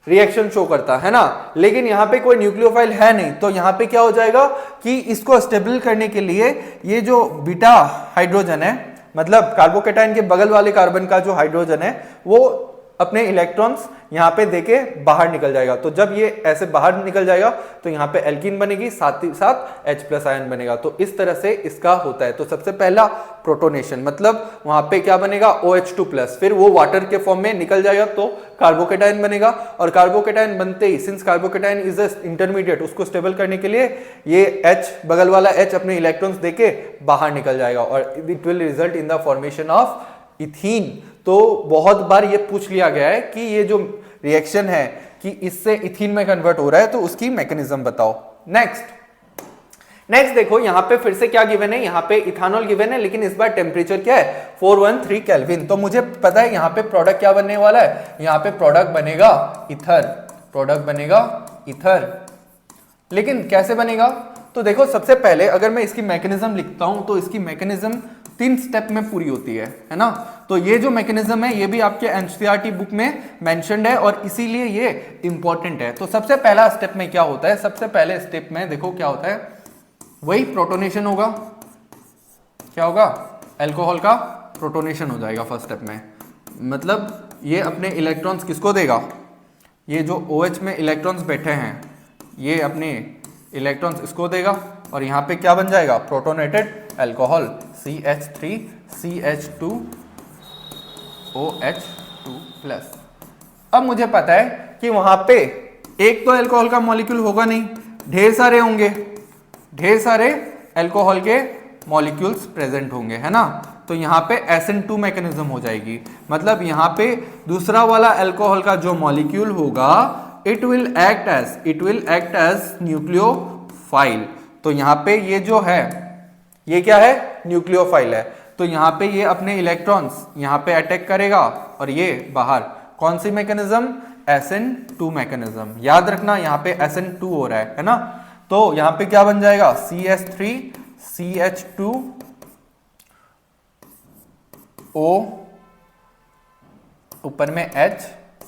रिएक्शन शो करता है ना, लेकिन यहां पे कोई न्यूक्लियोफाइल है नहीं, तो यहां पे क्या हो जाएगा कि इसको स्टेबल करने के लिए ये जो बीटा हाइड्रोजन है, मतलब कार्बोकेटायन के बगल वाले कार्बन का जो हाइड्रोजन है वो अपने इलेक्ट्रॉन्स यहां पे देके बाहर निकल जाएगा। तो जब ये ऐसे बाहर निकल जाएगा तो यहां पे एल्कीन बनेगी, साथ ही साथ H+ आयन बनेगा। तो इस तरह से इसका होता है। तो सबसे पहला प्रोटोनेशन, मतलब वहां पे क्या बनेगा, OH2+, फिर वो वाटर के फॉर्म में निकल जाएगा तो कार्बोकेटायन बनेगा। और कार्बोकेटायन बनते ही, since carbocation is a intermediate, उसको स्टेबल करने के लिए ये H, बगल वाला H अपने इलेक्ट्रॉन्स देके बाहर निकल जाएगा और it will result in the formation of ethene. तो बहुत बार ये पूछ लिया गया है कि ये जो रिएक्शन है कि इससे इथीन में कन्वर्ट हो रहा है, तो उसकी मैकेनिज्म बताओ। नेक्स्ट देखो यहां पे फिर से क्या गिवन है, यहां पे इथानॉल गिवन है, लेकिन इस बार टेम्परेचर क्या है, 413 केल्विन। तो मुझे पता है यहां पे प्रोडक्ट क्या बनने वाला है, यहां पे प्रोडक्ट बनेगा इथर, प्रोडक्ट बनेगा इथर। लेकिन कैसे बनेगा, तो देखो सबसे पहले अगर मैं इसकी मैकेनिज्म लिखता हूं तो इसकी मैकेनिज्म 3 स्टेप में पूरी होती है ना। तो ये जो मैकेनिज्म है ये भी आपके एनसीईआरटी बुक में मेंशन्ड है और इसीलिए ये इंपॉर्टेंट है। तो सबसे पहला स्टेप में क्या होता है, सबसे पहले स्टेप में देखो क्या होता है, वही प्रोटोनेशन होगा। क्या होगा, अल्कोहल का प्रोटोनेशन हो जाएगा फर्स्ट स्टेप में, मतलब ये अपने इलेक्ट्रॉन्स किसको देगा, ये जो OH में इलेक्ट्रॉन्स बैठे हैं ये अपने इलेक्ट्रॉन्स इसको देगा, और यहाँ पे क्या बन जाएगा, प्रोटोनेटेड अल्कोहल CH3CH2OH2+। अब मुझे पता है कि वहां पे एक तो अल्कोहल का मॉलिक्यूल होगा नहीं, ढेर सारे होंगे, ढेर सारे अल्कोहल के मॉलिक्यूल्स प्रेजेंट होंगे, है ना। तो यहाँ पे SN2 मैकेनिज्म हो जाएगी, मतलब यहाँ पे दूसरा वाला अल्कोहल का जो मॉलिक्यूल होगा it will act as nucleophile. तो यहाँ पे ये जो है ये क्या है, न्यूक्लियोफाइल है। तो यहाँ पे ये अपने इलेक्ट्रॉन्स यहाँ पे अटैक करेगा और ये बाहर। कौन सी मैकेनिज्म, SN2 मैकेनिज्म। याद रखना यहाँ पे SN2 हो रहा है ना। तो यहाँ पे क्या बन जाएगा, CH3CH2O, ऊपर में H,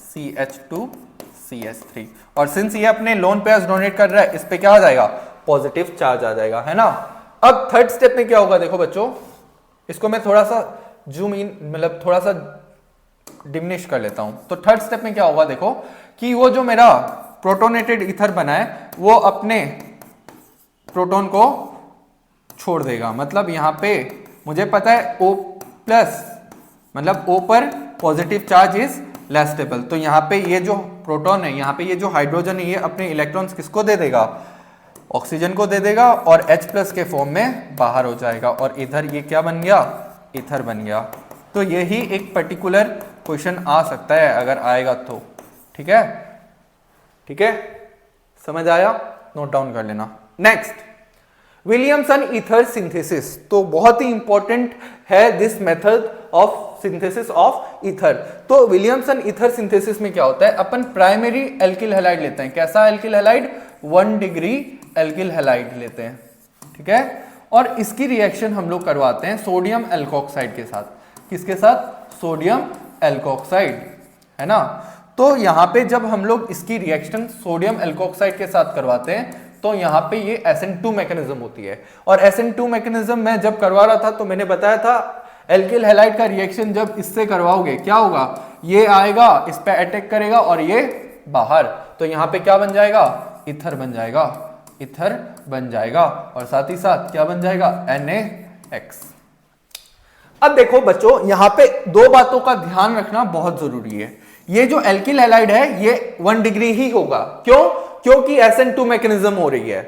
CH2CH3। और सिंस ये अपने लोन पेयर्स डोनेट कर रहा है, इस पे क्या आ जाएगा, पॉजिटिव चार्ज आ जाएगा, है ना। अब थर्ड स्टेप में क्या होगा, देखो बच्चों इसको मैं थोड़ा सा जूम इन, मतलब थोड़ा सा डिमिनिश कर लेता हूं। तो थर्ड स्टेप में क्या होगा, देखो कि वो जो मेरा प्रोटोनेटेड ईथर बना है वो अपने प्रोटॉन को छोड़ देगा। मतलब यहां पे मुझे पता है O+, मतलब O पर positive charge is less stable. तो यहाँ पे ये जो प्रोटॉन है, यहाँ पे ये जो हाइड्रोजन है, ये अपने इलेक्ट्रॉन्स किसको दे देगा, ऑक्सीजन को दे देगा, और H+ के फॉर्म में बाहर हो जाएगा, और इधर ये क्या बन गया, इथर बन गया। तो यही एक पर्टिकुलर क्वेश्चन आ सकता है अगर आएगा तो, ठीक है, ठीक है, समझ आया, नोट डाउन कर लेना। Next, Williamson ether synthesis. तो बहुत ही इंपॉर्टेंट है this method of synthesis of ether. तो विलियमसन ईथर सिंथेसिस में क्या होता है, अपन प्राइमरी एल्किल हैलाइड लेते हैं। कैसा alkyl halide, 1 degree alkyl halide लेते हैं, ठीक है, और इसकी रिएक्शन हम लोग करवाते हैं सोडियम एल्कोक्साइड के साथ। किसके साथ? सोडियम एल्कोक्साइड, है ना। तो यहां पे जब हम लोग इसकी रिएक्शन सोडियम एल्कोक्साइड के साथ करवाते हैं तो यहां पे ये SN2 मैकेनिज्म होती है। और SN2 मैकेनिज्म मैं जब करवा रहा था तो मैंने बताया था एल्किल हैलाइड का रिएक्शन जब इससे करवाओगे क्या होगा, ये आएगा, इस पे अटैक करेगा और ये बाहर, तो यहां पे क्या बन जाएगा? ईथर बन जाएगा, ईथर बन जाएगा, और साथ ही साथ क्या बन जाएगा? NaX। अब देखो बच्चों, यहां पे दो बातों का ध्यान रखना बहुत जरूरी है। ये जो एल्किल हैलाइड है ये 1 डिग्री ही होगा, क्यों? क्योंकि SN2 मैकेनिज्म हो रही है।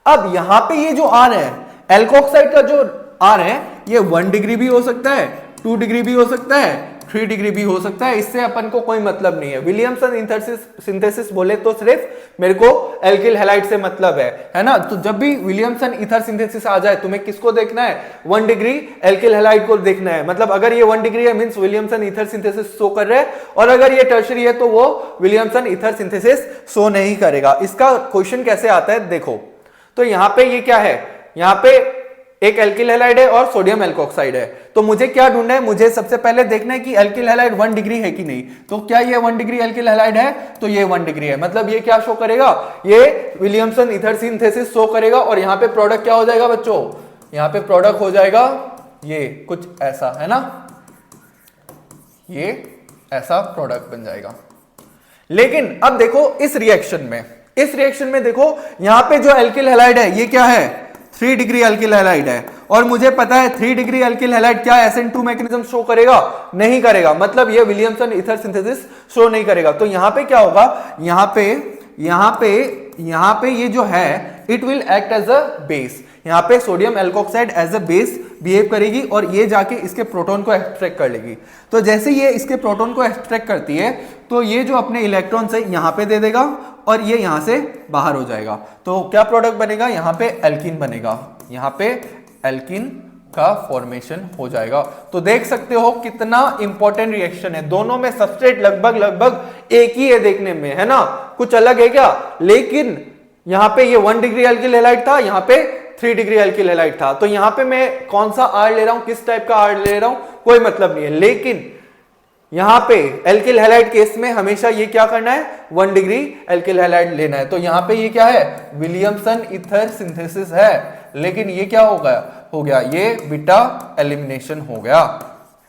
अब यहां पे ये जो R है, एल्कोक्साइड का जो R है, ये 1 डिग्री भी हो सकता है, 2 डिग्री भी हो सकता है, 3 डिग्री भी हो सकता है। इससे अपन को कोई मतलब नहीं है। विलियमसन ईथर सिंथेसिस बोले तो सिर्फ मेरे को एल्किल हैलाइड से मतलब है ना। तो जब भी विलियमसन ईथर सिंथेसिस आ जाए, तुम्हें किसको देखना है? 1 डिग्री एल्किल हैलाइड को देखना है। मतलब अगर ये 1 डिग्री है means Williamson ether synthesis show कर रहा है, और अगर ये टर्शरी है तो वो विलियमसन ईथर सिंथेसिस शो नहीं करेगा। इसका क्वेश्चन कैसे आता है देखो। तो यहां पे ये क्या है? यहां पे एक एल्किल हैलाइड है और सोडियम एल्कोक्साइड है। तो मुझे क्या ढूंढना है? मुझे सबसे पहले देखना है कि एल्किल हैलाइड 1 डिग्री है कि नहीं। तो क्या ये 1 डिग्री एल्किल हैलाइड है? तो ये 1 डिग्री है। मतलब ये क्या शो करेगा? ये विलियमसन ईथर सिंथेसिस शो करेगा। और यहां पे प्रोडक्ट क्या हो जाएगा बच्चों? यहां पे प्रोडक्ट हो जाएगा ये कुछ ऐसा, है ना, ये ऐसा प्रोडक्ट बन जाएगा। लेकिन अब देखो इस रिएक्शन में देखो यहां पे जो एल्किल हैलाइड है ये क्या है? 3 डिग्री एल्किल हैलाइड है। और मुझे पता है 3 डिग्री एल्किल हैलाइड क्या SN2 मैकेनिज्म शो करेगा? नहीं करेगा। मतलब ये विलियमसन ईथर सिंथेसिस शो नहीं करेगा। तो यहां पे क्या होगा? यहां पे ये जो है it will act as a base. यहां पे sodium alkoxide as a base behave करेगी और ये जाके इसके प्रोटॉन को एक्सट्रैक्ट कर लेगी। तो जैसे ये इसके प्रोटॉन को एक्सट्रैक्ट करती है तो ये जो अपने इलेक्ट्रॉन से यहां पे दे देगा और ये यहां से बाहर हो जाएगा। तो क्या प्रोडक्ट बनेगा? यहां पे एल्कीन बनेगा। यहां पे एल्कीन का फॉर्मेशन हो जाएगा। तो देख सकते हो कितना इंपॉर्टेंट रिएक्शन है। दोनों में सबस्ट्रेट लगभग एक ही है देखने में, है ना, कुछ अलग है क्या? लेकिन यहां पे ये 1 डिग्री एल्किल हैलाइड था, यहां पे 3 डिग्री एल्किल हैलाइड था। तो यहां पे मैं कौन सा R ले रहा हूं, किस टाइप का R ले रहा हूं, कोई मतलब नहीं है। लेकिन यहां पे एल्किल हैलाइड केस में हमेशा ये क्या करना है? 1 डिग्री एल्किल हैलाइड लेना है। तो यहां पे ये क्या है? विलियमसन ईथर सिंथेसिस है। लेकिन ये क्या हो गया? ये बीटा एलिमिनेशन हो गया,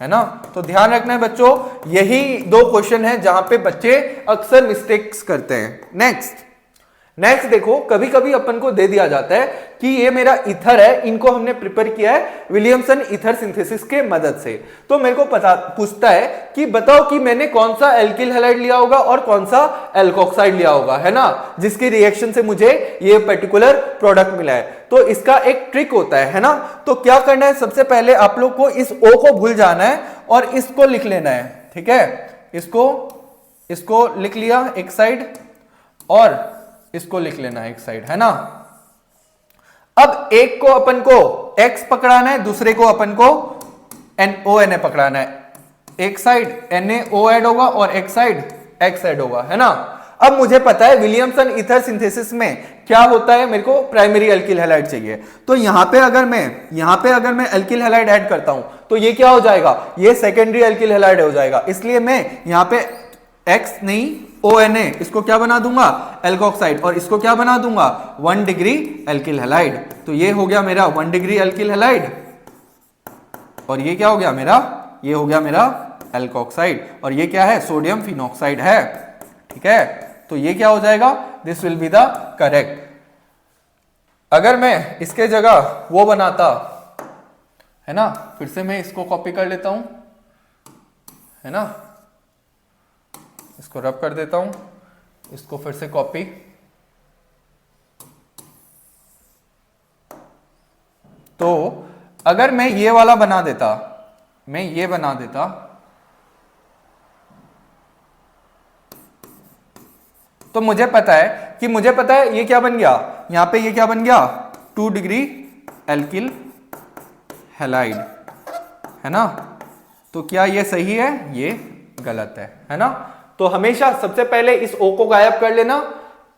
है ना। तो ध्यान रखना है बच्चों, यही 2 क्वेश्चन है जहां पे बच्चे अक्सर मिस्टेक्स करते हैं। नेक्स्ट देखो, कभी कभी अपन को दे दिया जाता है कि ये मेरा ईथर है, इनको हमने प्रिपेयर किया है विलियमसन ईथर सिंथेसिस के मदद से। तो मेरे को पूछता है कि बताओ कि मैंने कौन सा एल्किल हैलाइड लिया होगा और कौन सा एल्कोक्साइड लिया होगा, है ना, जिसकी रिएक्शन से मुझे ये पर्टिकुलर प्रोडक्ट मिला है। तो इसका एक ट्रिक होता है ना। तो क्या करना है? सबसे पहले आप लोग को इस O को भूल जाना है और इसको लिख लेना है, ठीक है। इसको लिख लिया एक साइड और इसको लिख लेना एक साइड, है ना। अब एक को अपन को X पकड़ाना है, दूसरे को अपन को NONA पकड़ाना है। एक साइड NaO ऐड होगा और एक साइड X ऐड होगा, है ना। अब मुझे पता है विलियमसन ईथर सिंथेसिस में क्या होता है, मेरे को प्राइमरी एल्किल हैलाइड चाहिए। तो यहां पे अगर मैं एल्किल हैलाइड ऐड करता हूं तो ये क्या हो जाएगा? ये सेकेंडरी एल्किल हैलाइड हो जाएगा। इसलिए मैं यहां पे X नहीं ONA इसको क्या बना दूंगा? एल्कोक्साइड। और इसको क्या बना दूंगा? 1 डिग्री एल्किल हैलाइड। तो ये हो गया मेरा 1 डिग्री एल्किल हैलाइड और ये क्या हो गया मेरा? ये हो गया मेरा एल्कोक्साइड। और ये क्या है? सोडियम फिनॉक्साइड है, ठीक है। तो ये क्या हो जाएगा? This will be the correct. अगर मैं इसके जगह वो बनाता, है ना, फिर से मैं इसको कॉपी कर लेता हूं, है ना, इसको रब कर देता हूं, इसको फिर से कॉपी, तो अगर मैं ये वाला बना देता, तो मुझे पता है ये क्या बन गया? यहां पे ये क्या बन गया? 2 डिग्री एल्किल हैलाइड, है ना। तो क्या ये सही है? ये गलत है ना। तो हमेशा सबसे पहले इस O को गायब कर लेना,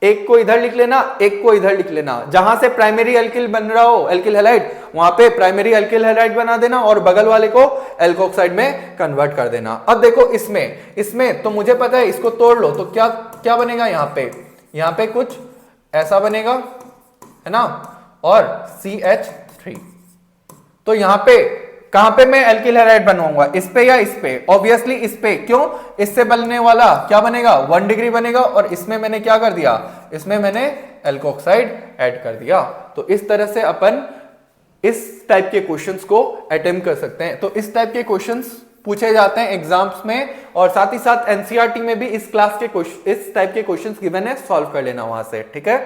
एक को इधर लिख लेना, एक को इधर लिख लेना, जहां से प्राइमरी एल्किल बन रहा हो एल्किल हैलाइड वहां पे प्राइमरी एल्किल हैलाइड बना देना और बगल वाले को एल्कोक्साइड में कन्वर्ट कर देना। अब देखो इसमें तो मुझे पता है, इसको तोड़ लो तो क्या क्या बनेगा, यहाँ पे कुछ ऐसा बनेगा है ना, और CH3। तो यहां पे कहां पे मैं एल्किल हैलाइड बनवाऊंगा, इस पे या इस पे? ऑब्वियसली इस पे। क्यों? इससे बनने वाला क्या बनेगा, 1 डिग्री बनेगा, और इसमें मैंने क्या कर दिया, इसमें मैंने एल्कोक्साइड ऐड कर दिया। तो इस तरह से अपन इस टाइप के क्वेश्चंस को अटेम्प्ट कर सकते हैं। तो इस टाइप के क्वेश्चंस पूछे जाते हैं एग्जाम्स में, और साथ ही साथ एनसीईआरटी में भी इस टाइप के क्वेश्चंस गिवन है, सॉल्व कर लेना वहां से, ठीक है।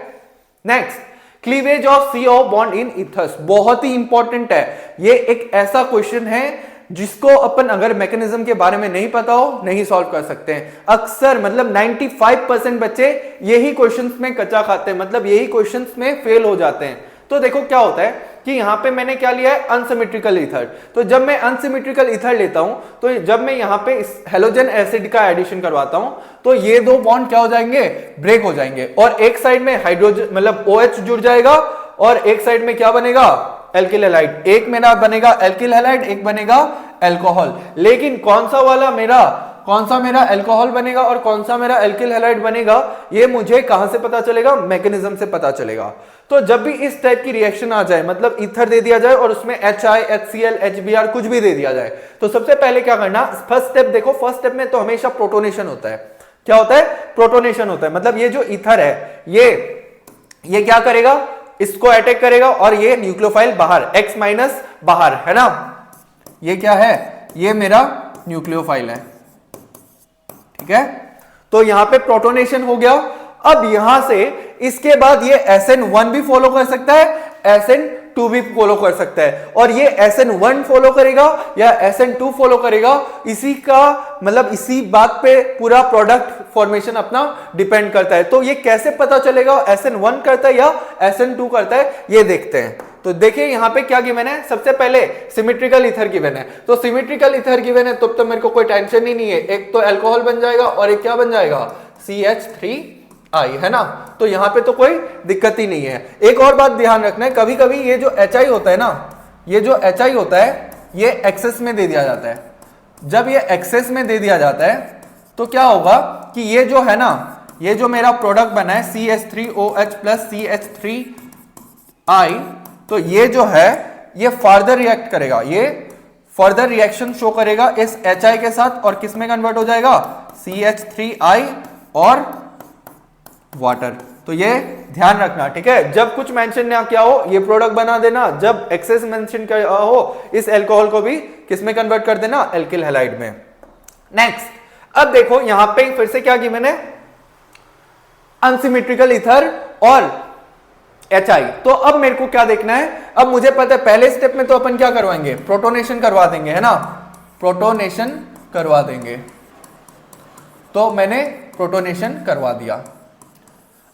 Next, cleavage of CO bond in ethers, बहुत ही इंपॉर्टेंट है। ये एक ऐसा क्वेश्चन है जिसको अपन अगर मैकेनिज्म के बारे में नहीं पता हो नहीं सॉल्व कर सकते हैं। अक्सर मतलब 95% बच्चे यही क्वेश्चंस में कच्चा खाते हैं, मतलब यही क्वेश्चंस में फेल हो जाते हैं। तो देखो क्या होता है कि यहां पे मैंने क्या लिया है, अनसिमेट्रिकल ईथर। तो जब मैं अनसिमेट्रिकल ईथर लेता हूं तो जब मैं यहां पे हेलोजन एसिड का एडिशन करवाता हूं तो ये दो बॉन्ड क्या हो जाएंगे, ब्रेक हो जाएंगे, और एक साइड में हाइड्रोजन मतलब OH जुड़ जाएगा और एक साइड में क्या बनेगा, एल्किल हैलाइड। एक मेरा बनेगा एल्किल हैलाइड, एक बनेगा एल्कोहल। लेकिन कौन सा मेरा एल्कोहल बनेगा और कौन सा मेरा एल्किल हैलाइड बनेगा, ये मुझे कहां से पता चलेगा, मैकेनिज्म से पता चलेगा। तो जब भी इस टाइप की रिएक्शन आ जाए, मतलब ईथर दे दिया जाए और उसमें HI, HCl, HBr कुछ भी दे दिया जाए, तो सबसे पहले क्या करना, फर्स्ट स्टेप देखो, फर्स्ट स्टेप में तो हमेशा प्रोटोनेशन होता है। क्या होता है, प्रोटोनेशन होता है। मतलब ये जो ईथर है ये क्या करेगा, इसको अटैक करेगा और ये न्यूक्लियोफाइल बाहर, X- बाहर, है ना। ये क्या है, ये मेरा न्यूक्लियोफाइल है, ठीक है। तो यहां पे प्रोटोनेशन हो गया। अब यहां से इसके बाद ये SN1 भी फॉलो कर सकता है, SN2 भी फॉलो कर सकता है, और ये SN1 फॉलो करेगा या SN2 फॉलो करेगा, इसी का मतलब इसी बात पे पूरा प्रोडक्ट फॉर्मेशन अपना डिपेंड करता है। तो ये कैसे पता चलेगा SN1 करता है या SN2 करता है, ये देखते हैं। तो देखिए यहां पे क्या गिवन है, सबसे पहले सिमेट्रिकल ईथर गिवन है। तो सिमेट्रिकल ईथर गिवन है तो मेरे को कोई टेंशन ही नहीं है, एक तो अल्कोहल बन जाएगा और एक क्या बन जाएगा, CH3I, है ना। तो यहां पे तो कोई दिक्कत ही नहीं है। एक और बात ध्यान रखना है, कभी कभी ये जो HI होता है ना, ये जो HI होता है ये एक्सेस में दे दिया जाता है। जब ये एक्सेस में दे दिया जाता है तो क्या होगा कि ये जो है ना, ये जो मेरा प्रोडक्ट बना है CH3OH प्लस CH3I, तो ये जो है ये फर्दर रिएक्ट करेगा, ये फर्दर रिएक्शन शो करेगा इस HI के साथ, और किस में कन्वर्ट हो जाएगा, CH3I और वाटर। तो ये ध्यान रखना, ठीक है। जब कुछ मेंशन ना किया हो ये प्रोडक्ट बना देना, जब एक्सेस मेंशन किया हो इस अल्कोहल को भी किस में कन्वर्ट कर देना, एल्किल हैलाइड में। नेक्स्ट, अब देखो यहां पे फिर से क्या गिवन है, अनसिमेट्रिकल ईथर और HI। तो अब मेरे को क्या देखना है, अब मुझे पता है पहले स्टेप में तो अपन क्या करवाएंगे, प्रोटोनेशन करवा देंगे, है ना, प्रोटोनेशन करवा देंगे। तो मैंने प्रोटोनेशन करवा दिया।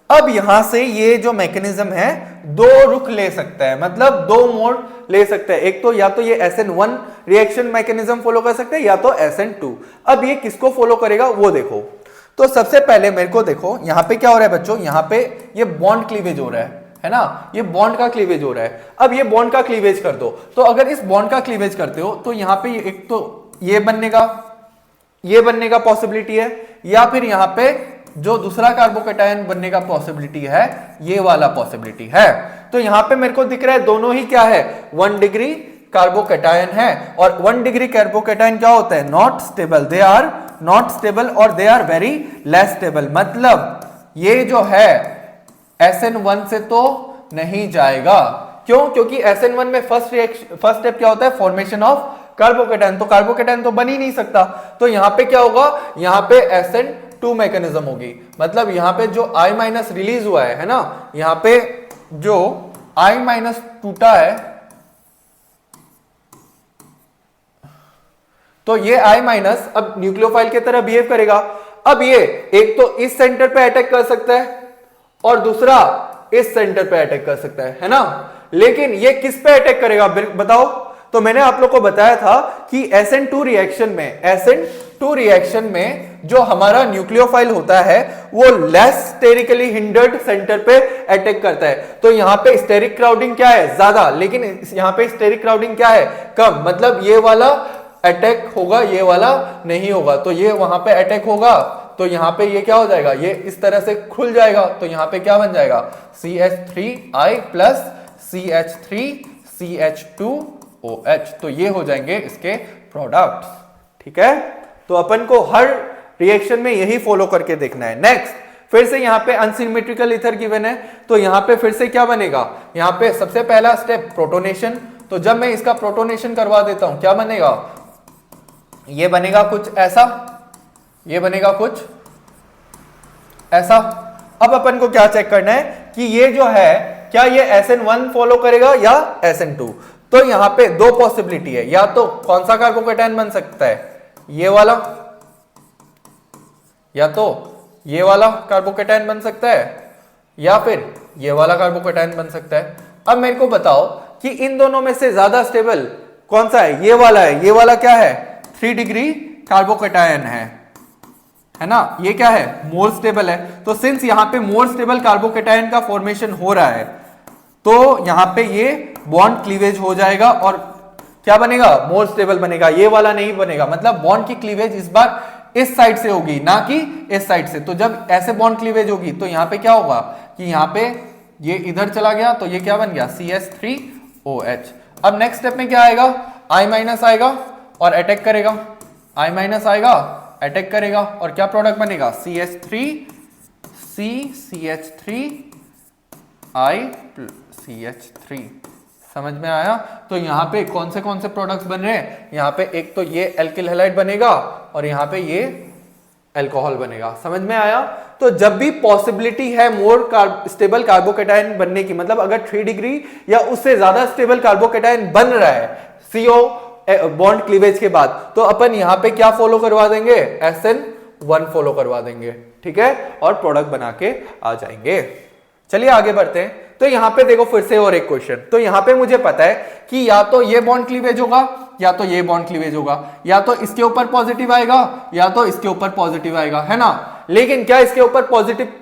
अब यहां से ये जो मैकेनिज्म है दो रुख ले सकता है, मतलब दो मोड ले सकता है। एक तो या तो ये SN1 रिएक्शन मैकेनिज्म फॉलो कर सकते हैं या तो SN2। अब ये किसको फॉलो करेगा वो देखो। तो सबसे पहले मेरे को देखो यहां पे क्या हो रहा है बच्चों, यहां पे ये बॉन्ड क्लीवेज हो रहा है ना, ये बॉन्ड का क्लीवेज हो रहा है। अब ये बॉन्ड का क्लीवेज कर दो, तो अगर इस बॉन्ड का क्लीवेज करते हो तो यहां पे एक तो ये बनने का पॉसिबिलिटी है, या फिर यहां पे जो दूसरा कार्बोकेटायन बनने का पॉसिबिलिटी है, ये वाला पॉसिबिलिटी है। तो यहां पे मेरे को दिख रहा है दोनों ही क्या है, 1 डिग्री कार्बोकेटायन है, और 1 डिग्री कार्बोकेटायन क्या होता है, not stable, they are not stable और they are very less stable. मतलब ये जो है SN1 से तो नहीं जाएगा। क्यों? क्योंकि SN1 में फर्स्ट स्टेप क्या होता है, फॉर्मेशन ऑफ कार्बोकेटायन। तो कार्बोकेटायन तो बन ही नहीं सकता। तो यहां पे क्या होगा, यहां पे SN2 मैकेनिज्म होगी। मतलब यहां पे जो I- रिलीज हुआ है ना, यहां पे जो I- टूटा है, तो ये I- अब न्यूक्लियोफाइल की तरह बिहेव करेगा। अब ये एक तो इस सेंटर पे अटैक कर सकता है और दूसरा इस सेंटर पे अटैक कर सकता है ना। लेकिन ये किस पे अटैक करेगा बताओ। तो मैंने आप लोग को बताया था कि SN2 रिएक्शन में जो हमारा न्यूक्लियोफाइल होता है वो लेस स्टेरिकली हिंडर्ड सेंटर पे अटैक करता है। तो यहाँ पे स्टेरिक क्राउडिंग क्या है, ज्यादा, लेकिन यहाँ पे स्टेरिक क्राउडिंग क्या है, कम। मतलब ये वाला अटैक होगा, ये वाला नहीं होगा। तो ये वहां पे अटैक होगा तो यहाँ पे ये क्या हो जाएगा, ये इस तरह से खुल जाएगा। तो यहाँ पे क्या बन जाएगा, CH3I प्लस CH3CH2OH। तो ये हो जाएंगे इसके प्रोडक्ट्स। ठीक है, तो अपन को हर रिएक्शन में यही फॉलो करके देखना है। नेक्स्ट, फिर से यहाँ पे अनसिमेट्रिकल ईथर गिवन है, तो यहाँ पे फिर से क्या बनेगा, यहाँ पे सबसे पहला स्टेप प्रोटोनेशन। तो जब मैं इसका प्रोटोनेशन करवा देता हूं, क्या बनेगा, ये बनेगा कुछ ऐसा, ये बनेगा कुछ ऐसा। अब अपन को क्या चेक करना है कि ये जो है क्या ये SN1 फॉलो करेगा या SN2। तो यहां पे दो पॉसिबिलिटी है, या तो कौन सा कार्बोकेटायन बन सकता है, ये वाला, या तो ये वाला कार्बोकेटायन बन सकता है, या फिर ये वाला कार्बोकेटायन बन सकता है। अब मेरे को बताओ कि इन दोनों में से ज्यादा स्टेबल कौन सा है, ये वाला है। ये वाला क्या है, 3 डिग्री कार्बोकेटायन है ना, ये क्या है, मोर स्टेबल है। तो सिंस यहां पे मोर स्टेबल कार्बोकेटायन का फॉर्मेशन हो रहा है, तो यहां पे ये बॉन्ड क्लीवेज हो जाएगा और क्या बनेगा, मोर स्टेबल बनेगा। ये वाला नहीं बनेगा, मतलब बॉन्ड की क्लीवेज इस बार इस साइड से होगी, ना कि इस साइड से। तो जब ऐसे बॉन्ड क्लीवेज होगी तो यहां पे क्या होगा कि यहां पे ये इधर चला गया, तो ये क्या बन गया, CH3OH। अब नेक्स्ट स्टेप में क्या आएगा, I- आएगा और अटैक करेगा, I- आएगा, अटैक करेगा और क्या प्रोडक्ट बनेगा, CH3CCH3I समझ में आया। तो यहां पे कौन से प्रोडक्ट्स बन रहे हैं, यहां पे एक तो ये एल्किल हैलाइड बनेगा और यहां पे ये अल्कोहल बनेगा। समझ में आया। तो जब भी पॉसिबिलिटी है मोर स्टेबल कार्बोकेटायन बनने की, मतलब अगर 3 डिग्री या उससे ज्यादा स्टेबल कार्बोकेटायन बन रहा है CO बॉन्ड क्लीवेज के बाद, तो अपन यहां पे क्या फॉलो करवा देंगे, SN1 फॉलो करवा देंगे। ठीक है, और प्रोडक्ट बना के आ जाएंगे। चलिए आगे बढ़ते हैं। तो यहां पे देखो फिर से और एक क्वेश्चन। तो यहां पे मुझे पता है कि या तो ये बॉन्ड क्लीवेज होगा या तो ये बॉन्ड क्लीवेज होगा, या तो इसके ऊपर पॉजिटिव आएगा या तो इसके ऊपर पॉजिटिव आएगा, है ना। लेकिन क्या इसके ऊपर पॉजिटिव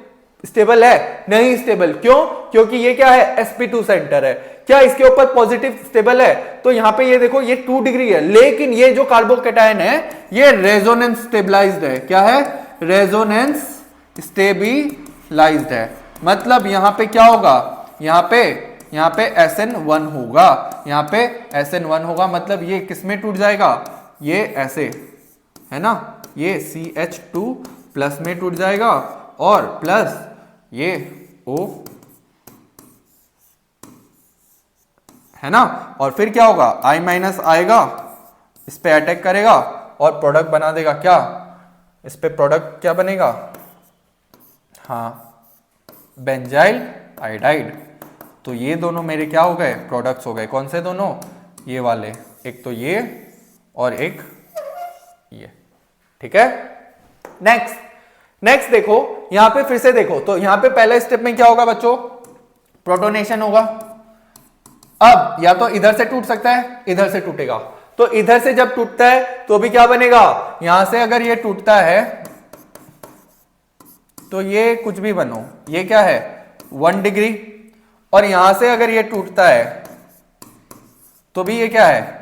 स्टेबल है, नहीं स्टेबल। क्यों, क्योंकि ये क्या है, sp2 सेंटर है। क्या इसके ऊपर पॉजिटिव स्टेबल है, तो यहां पे ये देखो ये 2 डिग्री है, लेकिन ये जो कार्बोकेटायन है ये रेजोनेंस स्टेबलाइज्ड है। क्या है, रेजोनेंस स्टेबलाइज्ड है। मतलब यहां पे क्या होगा, यहां पे SN1 होगा, यहां पे SN1 होगा। मतलब ये किसमें टूट जाएगा, ये ऐसे है ना, ये CH2 प्लस में टूट जाएगा और प्लस ये O है ना। और फिर क्या होगा, I- आएगा, इस पे अटैक करेगा और प्रोडक्ट बना देगा। क्या, इस पे प्रोडक्ट क्या बनेगा, हाँ, बेंजाइल आयोडाइड। तो ये दोनों मेरे क्या हो गए, प्रोडक्ट्स हो गए। कौन से दोनों, ये वाले, एक तो ये और एक ये। ठीक है, नेक्स्ट देखो यहां पे फिर से देखो। तो यहां पे पहले स्टेप में क्या होगा बच्चों, प्रोटोनेशन होगा। अब या तो इधर से टूट सकता है, इधर से टूटेगा। तो इधर से जब टूटता है तो भी क्या बनेगा, यहां से अगर ये टूटता है तो ये कुछ भी बनो, ये क्या है 1 डिग्री, और यहां से अगर ये टूटता है तो भी ये क्या है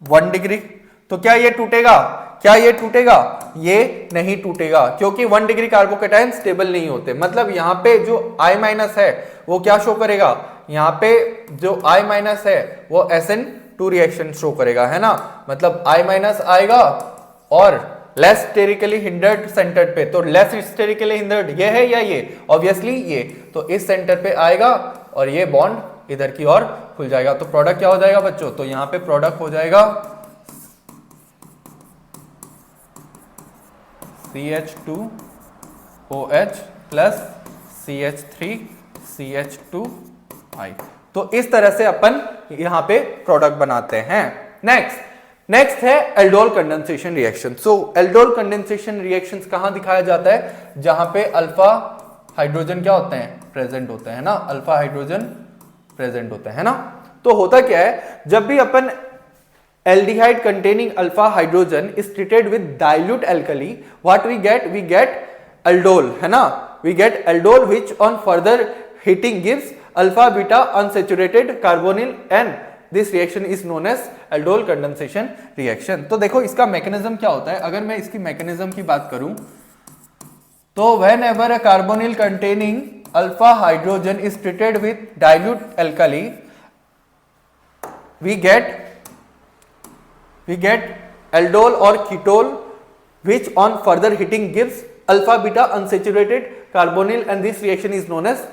1 डिग्री। तो क्या ये टूटेगा, क्या ये टूटेगा, ये नहीं टूटेगा, क्योंकि 1 डिग्री कार्बोकेटायन स्टेबल नहीं होते। मतलब यहां पे जो I- है वो क्या शो करेगा, यहां पे जो I- है वो SN2 रिएक्शन शो करेगा, है ना। मतलब I- आएगा और लेस स्टेरिकली हिंडर्ड सेंटर पे। तो लेस स्टेरिकली हिंडर्ड ये है या ये, ऑब्वियसली ये। तो इस सेंटर पे आएगा और ये बॉन्ड इधर की ओर खुल जाएगा। तो प्रोडक्ट क्या हो जाएगा बच्चों, तो यहां पे प्रोडक्ट हो जाएगा CH2OH प्लस CH3CH2I। तो इस तरह से अपन यहां पे प्रोडक्ट बनाते हैं। नेक्स्ट है एल्डोल कंडेंसेशन रिएक्शन। सो एल्डोल कंडेंसेशन रिएक्शंस कहां दिखाया जाता है, जहां पे अल्फा हाइड्रोजन क्या होते हैं, प्रेजेंट होते हैं ना, अल्फा हाइड्रोजन प्रेजेंट होते हैं ना। तो होता क्या है, जब भी अपन aldehyde containing alpha hydrogen is treated with dilute alkali, what we get aldol, है ना, we get aldol which on further heating gives alpha beta unsaturated carbonyl and this reaction is known as aldol condensation reaction। तो देखो इसका mechanism क्या होता है, अगर मैं इसकी मैकेनिज्म की बात करूं तो whenever a carbonyl containing alpha hydrogen is treated with dilute alkali, we get aldol or ketol which on further heating gives alpha beta unsaturated carbonyl and this reaction is known as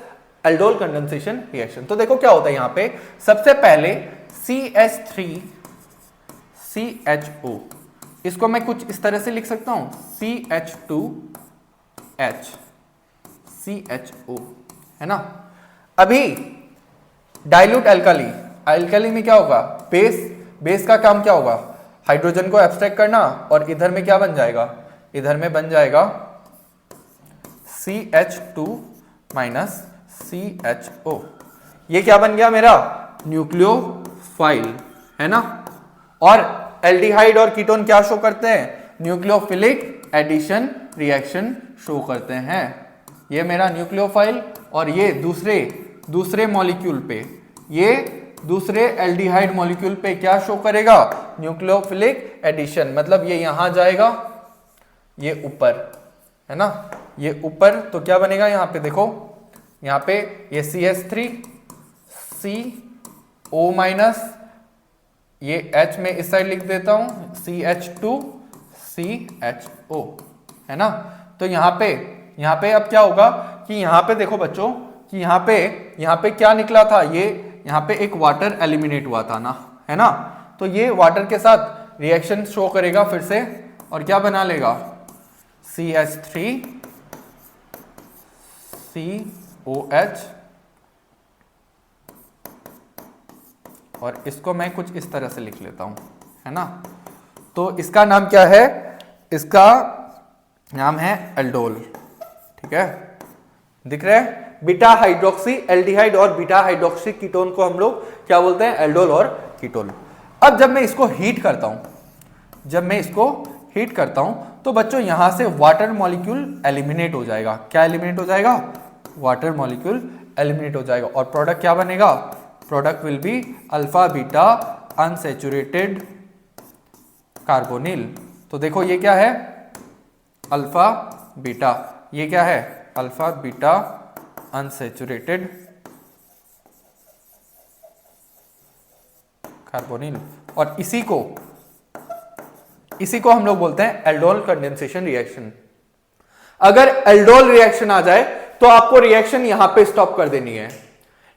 aldol condensation reaction। तो देखो क्या होता है यहाँ पे, सबसे पहले CH3CHO, इसको मैं कुछ इस तरह से लिख सकता हूं CH2HCHO, है ना। अभी डाइल्यूट अल्कली में क्या होगा, बेस का काम क्या होगा, हाइड्रोजन को एब्स्ट्रैक्ट करना और इधर में क्या बन जाएगा, इधर में बन जाएगा CH2 माइनस CHO। ये क्या बन गया मेरा, न्यूक्लियोफाइल, है ना। और एल्डिहाइड और कीटोन क्या शो करते हैं, न्यूक्लियोफिलिक एडिशन रिएक्शन शो करते हैं। ये मेरा न्यूक्लियोफाइल और ये दूसरे मॉलिक्यूल पे, ये दूसरे एल्डिहाइड मॉलिक्यूल पे क्या शो करेगा, न्यूक्लियोफिलिक एडिशन, मतलब ये यहां जाएगा, ये ऊपर, है ना, ये ऊपर, तो क्या बनेगा यहाँ पे, देखो यहाँ पे ये CH3CO माइनस, ये H में इस साइड लिख देता हूं CH2CHO, है ना। तो यहाँ पे अब क्या होगा कि यहाँ पे देखो बच्चों कि यहाँ पे क्या निकला था, ये यहाँ पे एक वाटर एलिमिनेट हुआ था ना, है ना। तो ये वाटर के साथ रिएक्शन शो करेगा फिर से और क्या बना लेगा, CH3COH, और इसको मैं कुछ इस तरह से लिख लेता हूं, है ना। तो इसका नाम क्या है, इसका नाम है एल्डोल, ठीक है, दिख रहा है। बीटा हाइड्रोक्सी एल्डिहाइड और बीटा हाइड्रोक्सी कीटोन को हम लोग क्या बोलते हैं, एल्डोल और कीटोल। अब जब मैं इसको हीट करता हूं तो बच्चों यहां से वाटर मॉलिक्यूल एलिमिनेट हो जाएगा। क्या एलिमिनेट हो जाएगा, वाटर मॉलिक्यूल एलिमिनेट हो जाएगा और प्रोडक्ट क्या बनेगा, product will be alpha beta unsaturated carbonyl. तो देखो ये क्या है, अल्फा बीटा, ये क्या है, अल्फा बीटा अनसैचुरेटेड कार्बोनिल, और इसी को हम लोग बोलते हैं एल्डोल कंडेंसेशन रिएक्शन। अगर एल्डोल रिएक्शन आ जाए तो आपको रिएक्शन यहां पे स्टॉप कर देनी है,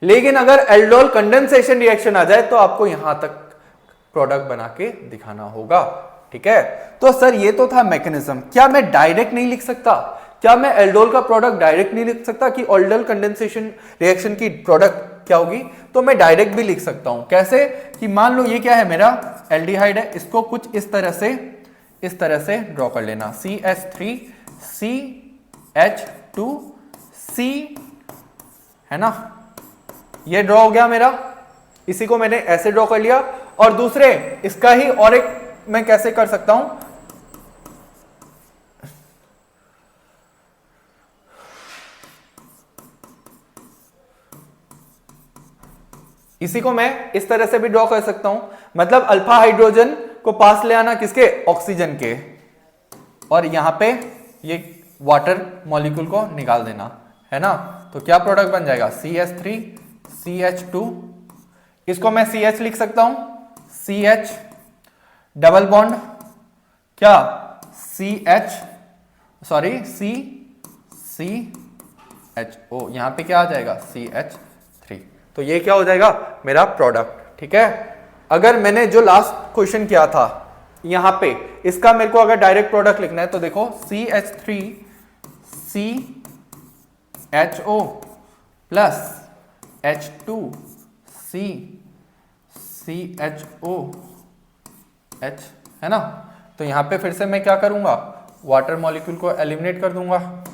लेकिन अगर एल्डोल कंडेंसेशन रिएक्शन आ जाए तो आपको यहां तक प्रोडक्ट बना के दिखाना होगा, ठीक है। तो सर ये तो था मैकेनिज्म, क्या मैं डायरेक्ट नहीं लिख सकता, क्या मैं एल्डोल का प्रोडक्ट डायरेक्ट नहीं लिख सकता कि एल्डोल कंडेंसेशन रिएक्शन की प्रोडक्ट क्या होगी, तो मैं डायरेक्ट भी लिख सकता हूं। कैसे कि मान लो ये क्या है, मेरा एल्डिहाइड है, इसको कुछ इस तरह से ड्रॉ कर लेना, CH3CH2C, है ना, ये ड्रॉ हो गया मेरा, इसी को मैंने ऐसे ड्रॉ कर लिया। और दूसरे इसका ही और एक मैं कैसे कर सकता हूं, इसी को मैं इस तरह से भी ड्रॉ कर सकता हूं, मतलब अल्फा हाइड्रोजन को पास ले आना किसके, ऑक्सीजन के, और यहां पे ये वाटर मॉलिक्यूल को निकाल देना, है ना। तो क्या प्रोडक्ट बन जाएगा, CH3CH2, इसको मैं CH लिख सकता हूं, CH डबल बॉन्ड क्या, CCHO, यहां पे क्या आ जाएगा, CH3। तो ये क्या हो जाएगा, मेरा प्रोडक्ट, ठीक है। अगर मैंने जो लास्ट क्वेश्चन किया था यहां पे, इसका मेरे को अगर डायरेक्ट प्रोडक्ट लिखना है तो देखो CH3CHO प्लस H2CCHOH, है ना। तो यहां पे फिर से मैं क्या करूंगा, वाटर मॉलिक्यूल को एलिमिनेट कर दूंगा,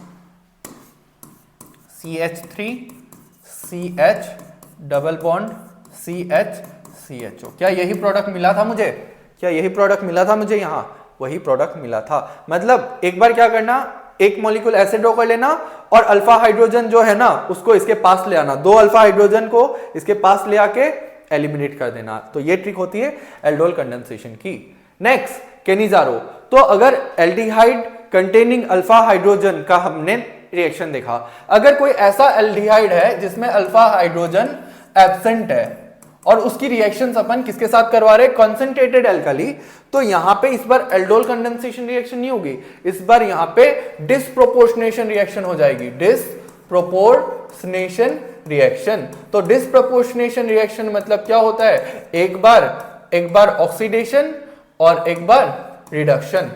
CH3CH डबल बॉन्ड CHCHO। क्या यही प्रोडक्ट मिला था मुझे, क्या यही प्रोडक्ट मिला था मुझे? यहाँ वही प्रोडक्ट मिला था। मतलब एक बार क्या करना, एक मॉलिक्यूल ऐसे ड्रॉ कर लेना और अल्फा हाइड्रोजन जो है ना उसको इसके पास ले आना, 2 अल्फा हाइड्रोजन को इसके पास ले आके एलिमिनेट कर देना। तो ये ट्रिक होती है एल्डोल कंडेंसेशन की। Next Cannizzaro. तो अगर एल्डिहाइड कंटेनिंग अल्फा हाइड्रोजन का हमने रिएक्शन देखा, अगर कोई ऐसा एल्डिहाइड है जिसमें अल्फा हाइड्रोजन एब्सेंट है और उसकी रिएक्शंस अपन किसके साथ करवा रहे हैं? कंसंट्रेटेड एल्कली, तो यहां पे इस बार एल्डोल कंडेंसेशन रिएक्शन नहीं होगी, इस बार यहां पे डिसप्रोपोर्शनेशन रिएक्शन हो जाएगी। Disproportionation reaction. तो डिसप्रोपोर्शनेशन रिएक्शन मतलब क्या होता है? एक बार ऑक्सीडेशन और एक बार रिडक्शन,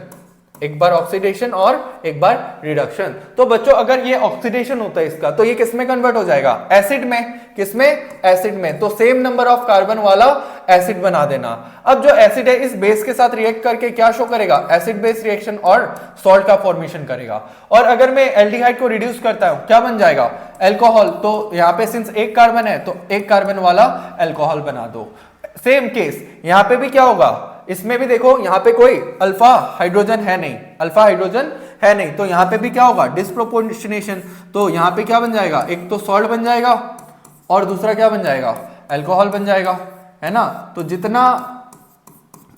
एक बार ऑक्सीडेशन और एक बार रिडक्शन। तो बच्चों अगर ये ऑक्सीडेशन होता है इसका, तो ये किस में कन्वर्ट हो जाएगा? एसिड में। किसमें? एसिड में। तो सेम नंबर ऑफ कार्बन वाला एसिड बना देना। अब जो एसिड है इस बेस के साथ रिएक्ट करके क्या शो करेगा? एसिड बेस रिएक्शन और सॉल्ट का फॉर्मेशन करेगा। और अगर मैं एल्डिहाइड को रिड्यूस करता हूं, क्या बन जाएगा? अल्कोहल। तो यहां पे सिंस एक कार्बन है तो एक कार्बन वाला अल्कोहल बना दो। सेम केस यहां पे भी क्या होगा? इसमें भी देखो यहां पे कोई अल्फा हाइड्रोजन है नहीं, अल्फा हाइड्रोजन है नहीं, तो यहां पे भी क्या होगा? डिसप्रोपोर्शनेशन। तो यहां पे क्या बन जाएगा? एक तो सॉल्ट बन जाएगा और दूसरा क्या बन जाएगा? अल्कोहल बन जाएगा, है ना। तो जितना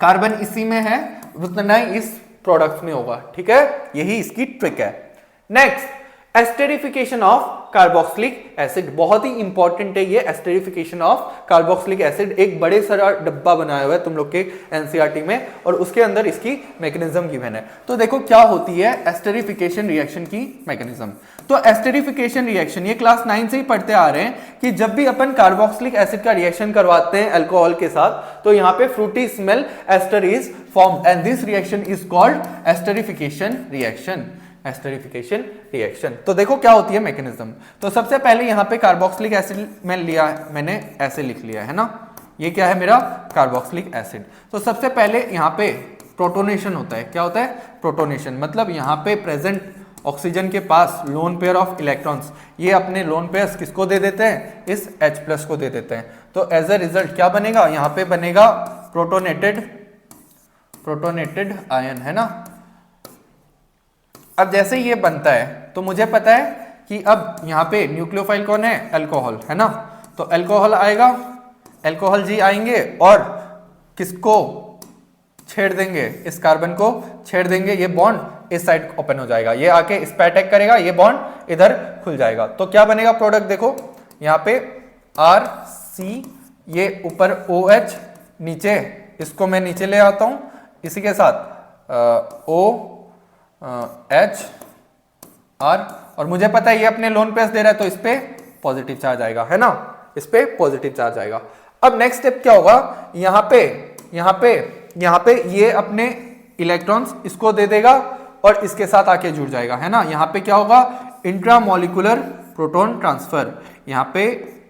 कार्बन इसी में है उतना ही इस प्रोडक्ट में होगा। ठीक है, यही इसकी ट्रिक है। Next esterification of carboxylic acid. बहुत ही इंपॉर्टेंट है ये एस्टेरिफिकेशन ऑफ कार्बोक्सिलिक एसिड। एक बड़े सारा डब्बा बनाया हुआ है तुम लोग के एनसीईआरटी में और उसके अंदर इसकी मैकेनिज्म गिवन है। तो देखो क्या होती है एस्टेरिफिकेशन रिएक्शन की मैकेनिज्म। तो एस्टेरिफिकेशन रिएक्शन ये क्लास 9 से ही पढ़ते आ रहे हैं कि जब भी अपन कार्बोक्सिलिक एसिड का रिएक्शन करवाते हैं अल्कोहल के साथ, तो यहाँ पे fruity smell ester is formed and this reaction is called esterification reaction. Esterification reaction. तो देखो क्या होती है मैकेनिज्म। तो सबसे पहले यहाँ पे कार्बोक्सिलिक एसिड में लिया, मैंने ऐसे लिख लिया है ना, ये क्या है मेरा? Carboxylic acid. तो सबसे पहले यहाँ पे प्रोटोनेशन होता है। क्या होता है? प्रोटोनेशन। मतलब यहाँ पे प्रेजेंट ऑक्सीजन के पास लोन पेयर ऑफ इलेक्ट्रॉन्स, ये अपने लोन पेयर्स किसको दे देते हैं? इस H+ को दे देते हैं। तो एज अ रिजल्ट क्या बनेगा? यहाँ पे बनेगा प्रोटोनेटेड आयन, है ना। अब जैसे ये बनता है तो मुझे पता है कि अब यहाँ पे न्यूक्लियोफाइल कौन है? अल्कोहल, है ना। तो अल्कोहल आएगा, अल्कोहल जी आएंगे और किसको छेड़ देंगे? इस कार्बन को छेड़ देंगे, ये बॉन्ड इस साइड ओपन हो जाएगा, ये आके इस पे अटैक करेगा, ये बॉन्ड इधर खुल जाएगा। तो क्या बनेगा प्रोडक्ट? देखो यहाँ पे RC, ये ऊपर OH, नीचे इसको मैं नीचे ले आता हूं इसी के साथ OH R, और मुझे पता है ये अपने लोन पेयर्स दे रहा है तो इस पे पॉजिटिव चार्ज आएगा, है ना, इस पे पॉजिटिव चार्ज आएगा। अब नेक्स्ट स्टेप क्या होगा? यहाँ पे ये अपने इलेक्ट्रॉन्स इसको दे देगा और इसके साथ आके जुड़ जाएगा, है ना। यहाँ पे क्या होगा? Intramolecular proton transfer. यहाँ पे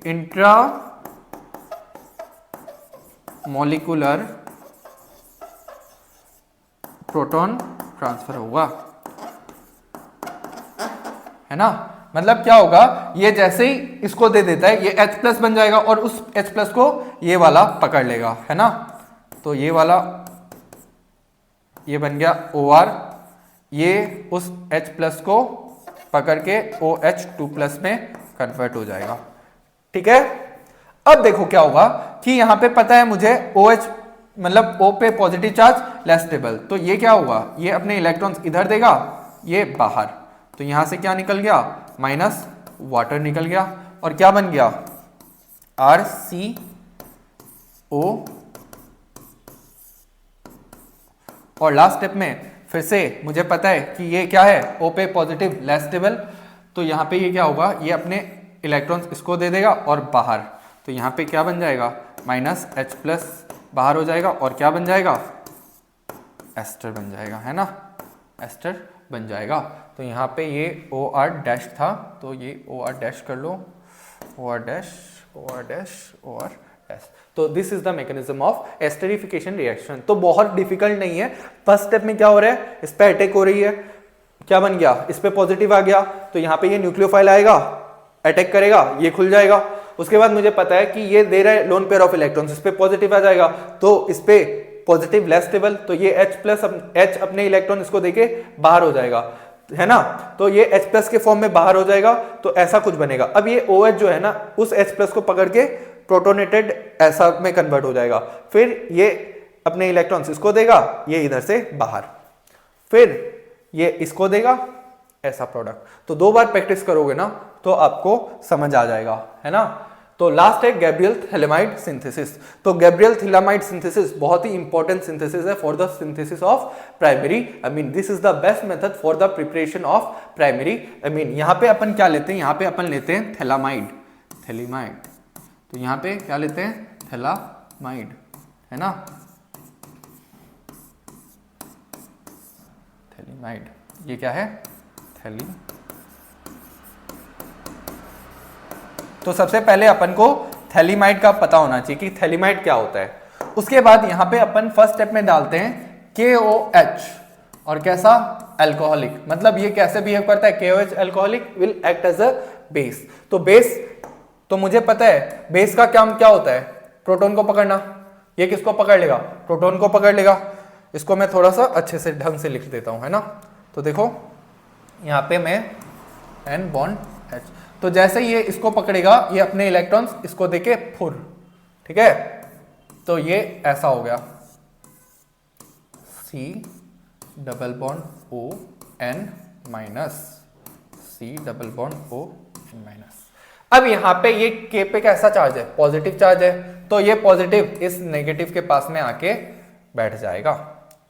इंट्रामोलिकुलर प्रोटॉन ट्रांसफर होगा, है ना। मतलब क्या होगा? ये जैसे ही इसको दे देता है ये H+ बन जाएगा और उस H+ को ये वाला पकड़ लेगा, है ना। तो ये वाला ये बन गया OR, ये उस H+ को पकड़ के OH2+ में कन्वर्ट हो जाएगा, ठीक है। अब देखो क्या होगा कि यहां पे पता है मुझे OH मतलब O पे पॉजिटिव चार्ज लेस स्टेबल, तो ये क्या होगा? ये अपने इलेक्ट्रॉन्स इधर देगा, ये बाहर, तो यहां से क्या निकल गया? माइनस वाटर निकल गया और क्या बन गया? RCO। और लास्ट स्टेप में फिर से मुझे पता है कि ये क्या है? O पे पॉजिटिव लेस स्टेबल, तो यहाँ पे ये क्या होगा? ये अपने इलेक्ट्रॉन्स इसको दे देगा और बाहर, तो यहाँ पे क्या बन जाएगा? माइनस H+ बाहर हो जाएगा और क्या बन जाएगा? एस्टर बन जाएगा, है ना, एस्टर बन जाएगा। तो यहाँ पे ये OR- था, तो ये OR- कर लो, OR'। तो this is the mechanism of esterification reaction. तो बहुत डिफिकल्ट नहीं है। फर्स्ट स्टेप में क्या हो रहा है? इस पे अटैक हो रही है, क्या बन गया? इस पे पॉजिटिव आ गया, तो यहाँ पे ये न्यूक्लियोफाइल आएगा, अटैक करेगा, ये खुल जाएगा। उसके बाद मुझे पता है कि ये दे रहा है लोन पेयर ऑफ इलेक्ट्रॉन्स, इस पे पॉजिटिव आ जाएगा, तो इस पे पॉजिटिव लेस स्टेबल, तो ये H प्लस H अपने इलेक्ट्रॉन इसको देके बाहर हो जाएगा, है ना, तो ये H प्लस के फॉर्म में बाहर हो जाएगा, तो ऐसा कुछ बनेगा। अब ये OH जो है ना उस H प्लस को पकड़ के प्रोटोनेटेड ऐसा में कन्वर्ट हो जाएगा, फिर ये अपने इलेक्ट्रॉन्स इसको देगा, ये इधर से बाहर, फिर ये इसको देगा, ऐसा प्रोडक्ट। तो 2 बार प्रैक्टिस करोगे ना तो आपको समझ आ जाएगा, है ना। तो लास्ट है गैब्रियल थैलेमाइड सिंथेसिस। तो गैब्रियल थैलेमाइड सिंथेसिस बहुत ही इंपॉर्टेंट सिंथेसिस है for the synthesis of primary amine. This is the best method for the preparation of primary amine. यहाँ पे अपन क्या लेते हैं, यहाँ पे अपन लेते हैं थैलामाइड, थैलीमाइड। तो यहाँ पे क्या लेते हैं, थैलामाइड, है ना, थैलीमाइड। ये क्या है, थैली। तो सबसे पहले अपन को थैलीमाइड का पता होना चाहिए कि थैलीमाइड क्या होता है। उसके बाद यहाँ पे अपन फर्स्ट स्टेप में डालते हैं KOH, और कैसा, अल्कोहलिक। मतलब ये कैसे बिहेव करता है, KOH alcoholic will act as a base. तो बेस तो मुझे पता है, बेस का काम क्या होता है, प्रोटॉन को पकड़ना। ये किसको पकड़ लेगा, प्रोटॉन को पकड़ लेगा। इसको मैं थोड़ा सा अच्छे से ढंग से लिख देता हूं, है ना। तो देखो यहाँ पे मैं N बॉन्ड H, तो जैसे ये इसको पकड़ेगा, ये अपने इलेक्ट्रॉन्स इसको देके फुर, ठीक है, तो ये ऐसा हो गया C double bond O N minus, C double bond O N minus. अब यहाँ पे ये K पे कैसा चार्ज है, पॉजिटिव चार्ज है, तो ये पॉजिटिव इस नेगेटिव के पास में आके बैठ जाएगा।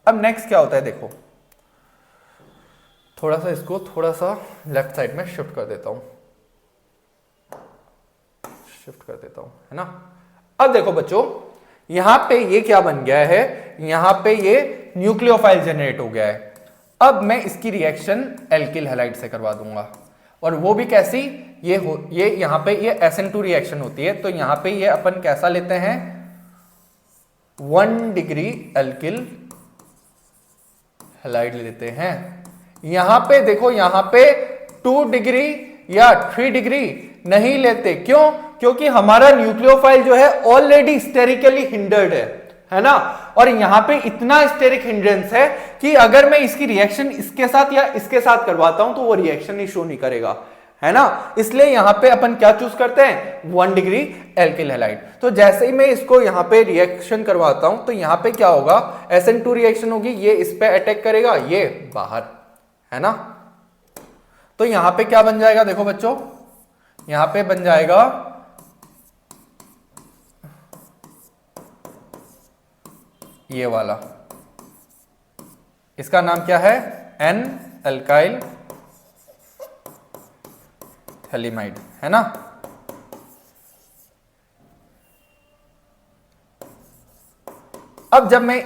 अब नेक्स्ट क्या होता है, देखो थोड़ा सा इसको थोड़ा सा लेफ्ट साइड में शिफ्ट कर देता हूं, है ना। अब देखो बच्चों, यहां पे ये क्या बन गया है, यहां पे ये न्यूक्लियोफाइल जनरेट हो गया है। अब मैं इसकी रिएक्शन एल्किल हैलाइड से करवा दूंगा, और वो भी कैसी, ये यहां पे ये SN2 रिएक्शन होती है। तो यहां पे ये अपन कैसा लेते हैं, 1 डिग्री एल्किल हैलाइड लेते हैं। यहां पे देखो, यहां पे 2 डिग्री या 3 डिग्री नहीं लेते, क्यों, क्योंकि हमारा न्यूक्लियोफाइल जो है ऑलरेडी स्टेरिकली हिंडर्ड है ना। और यहां पे इतना स्टेरिक हिंड्रेंस है कि अगर मैं इसकी रिएक्शन इसके साथ या इसके साथ करवाता हूं तो वो रिएक्शन ही शो नहीं करेगा, है ना। इसलिए यहां पे अपन क्या चूज करते हैं, 1 डिग्री एल्किल हैलाइड। तो जैसे ही मैं इसको यहां पे रिएक्शन करवाता हूं तो यहां पे क्या होगा, SN2 रिएक्शन होगी, ये इस पे अटैक करेगा, ये बाहर, है ना। तो यहां पे क्या बन जाएगा, देखो बच्चों, यहां पे बन जाएगा ये वाला, इसका नाम क्या है, N अल्काइल थैलीमाइड, है ना। अब जब मैं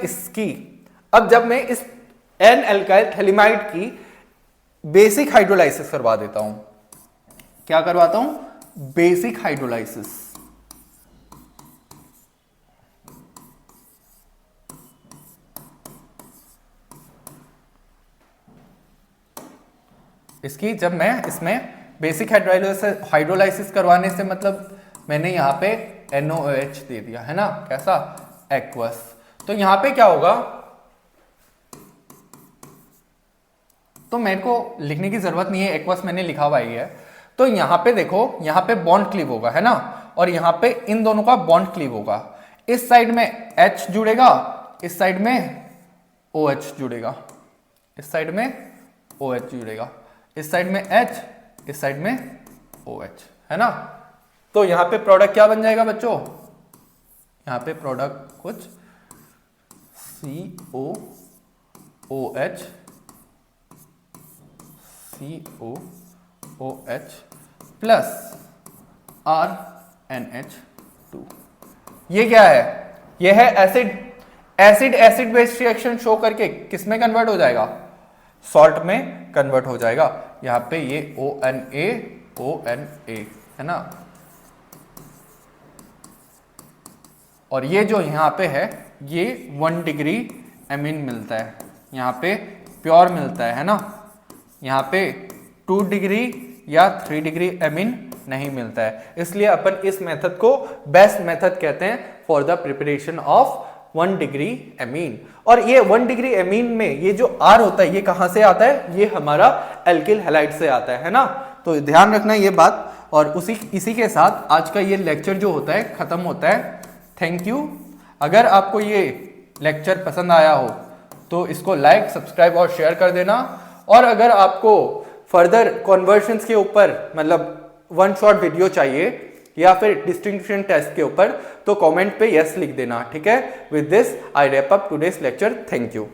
इस N अल्काइल थैलीमाइड की बेसिक हाइड्रोलाइसिस करवा देता हूं, क्या करवाता हूं, बेसिक हाइड्रोलाइसिस। इसकी जब मैं इसमें बेसिक हाइड्रोलाइसिस करवाने से मतलब मैंने यहां पे NaOH दे दिया, है ना, कैसा, एक्वस। तो यहां पे क्या होगा, तो मेरे को लिखने की जरूरत नहीं है, एक्वस मैंने लिखा हुआ ही है। तो यहां पे देखो, यहां पे बॉन्ड क्लीव होगा, है ना, और यहां पे इन दोनों का बॉन्ड क्लीव होगा। इस साइड में H जुड़ेगा, इस साइड में OH जुड़ेगा, इस साइड में OH जुड़ेगा, इस साइड में H, इस साइड में OH, है ना। तो यहां पे प्रोडक्ट क्या बन जाएगा बच्चों, यहां पे प्रोडक्ट कुछ COOH प्लस RNH2। ये क्या है, ये है एसिड बेस रिएक्शन शो करके किस में कन्वर्ट हो जाएगा, सॉल्ट में कन्वर्ट हो जाएगा। यहां पे ये ONA है ना, और ये जो यहां पे है ये 1 डिग्री एमीन मिलता है, यहां पे प्योर मिलता है ना। यहां पे 2 डिग्री या 3 डिग्री एमीन नहीं मिलता है, इसलिए अपन इस मेथड को बेस्ट मेथड कहते हैं for the preparation of 1 degree amine. और ये 1 डिग्री एमीन में ये जो R होता है ये कहां से आता है, ये हमारा एल्किल हैलाइड से आता है ना। तो ध्यान रखना ये बात। और इसी के साथ आज का ये लेक्चर जो होता है खत्म होता है। Thank you. अगर आपको ये लेक्चर पसंद आया हो तो इसको लाइक, सब्सक्राइब और शेयर कर देना। और अगर आपको फर्दर कन्वर्जन्स के ऊपर मतलब 1 शॉट वीडियो चाहिए या फिर डिस्टिंक्शन टेस्ट के ऊपर तो कमेंट पे यस लिख देना, ठीक है। With this I wrap up today's lecture. Thank you.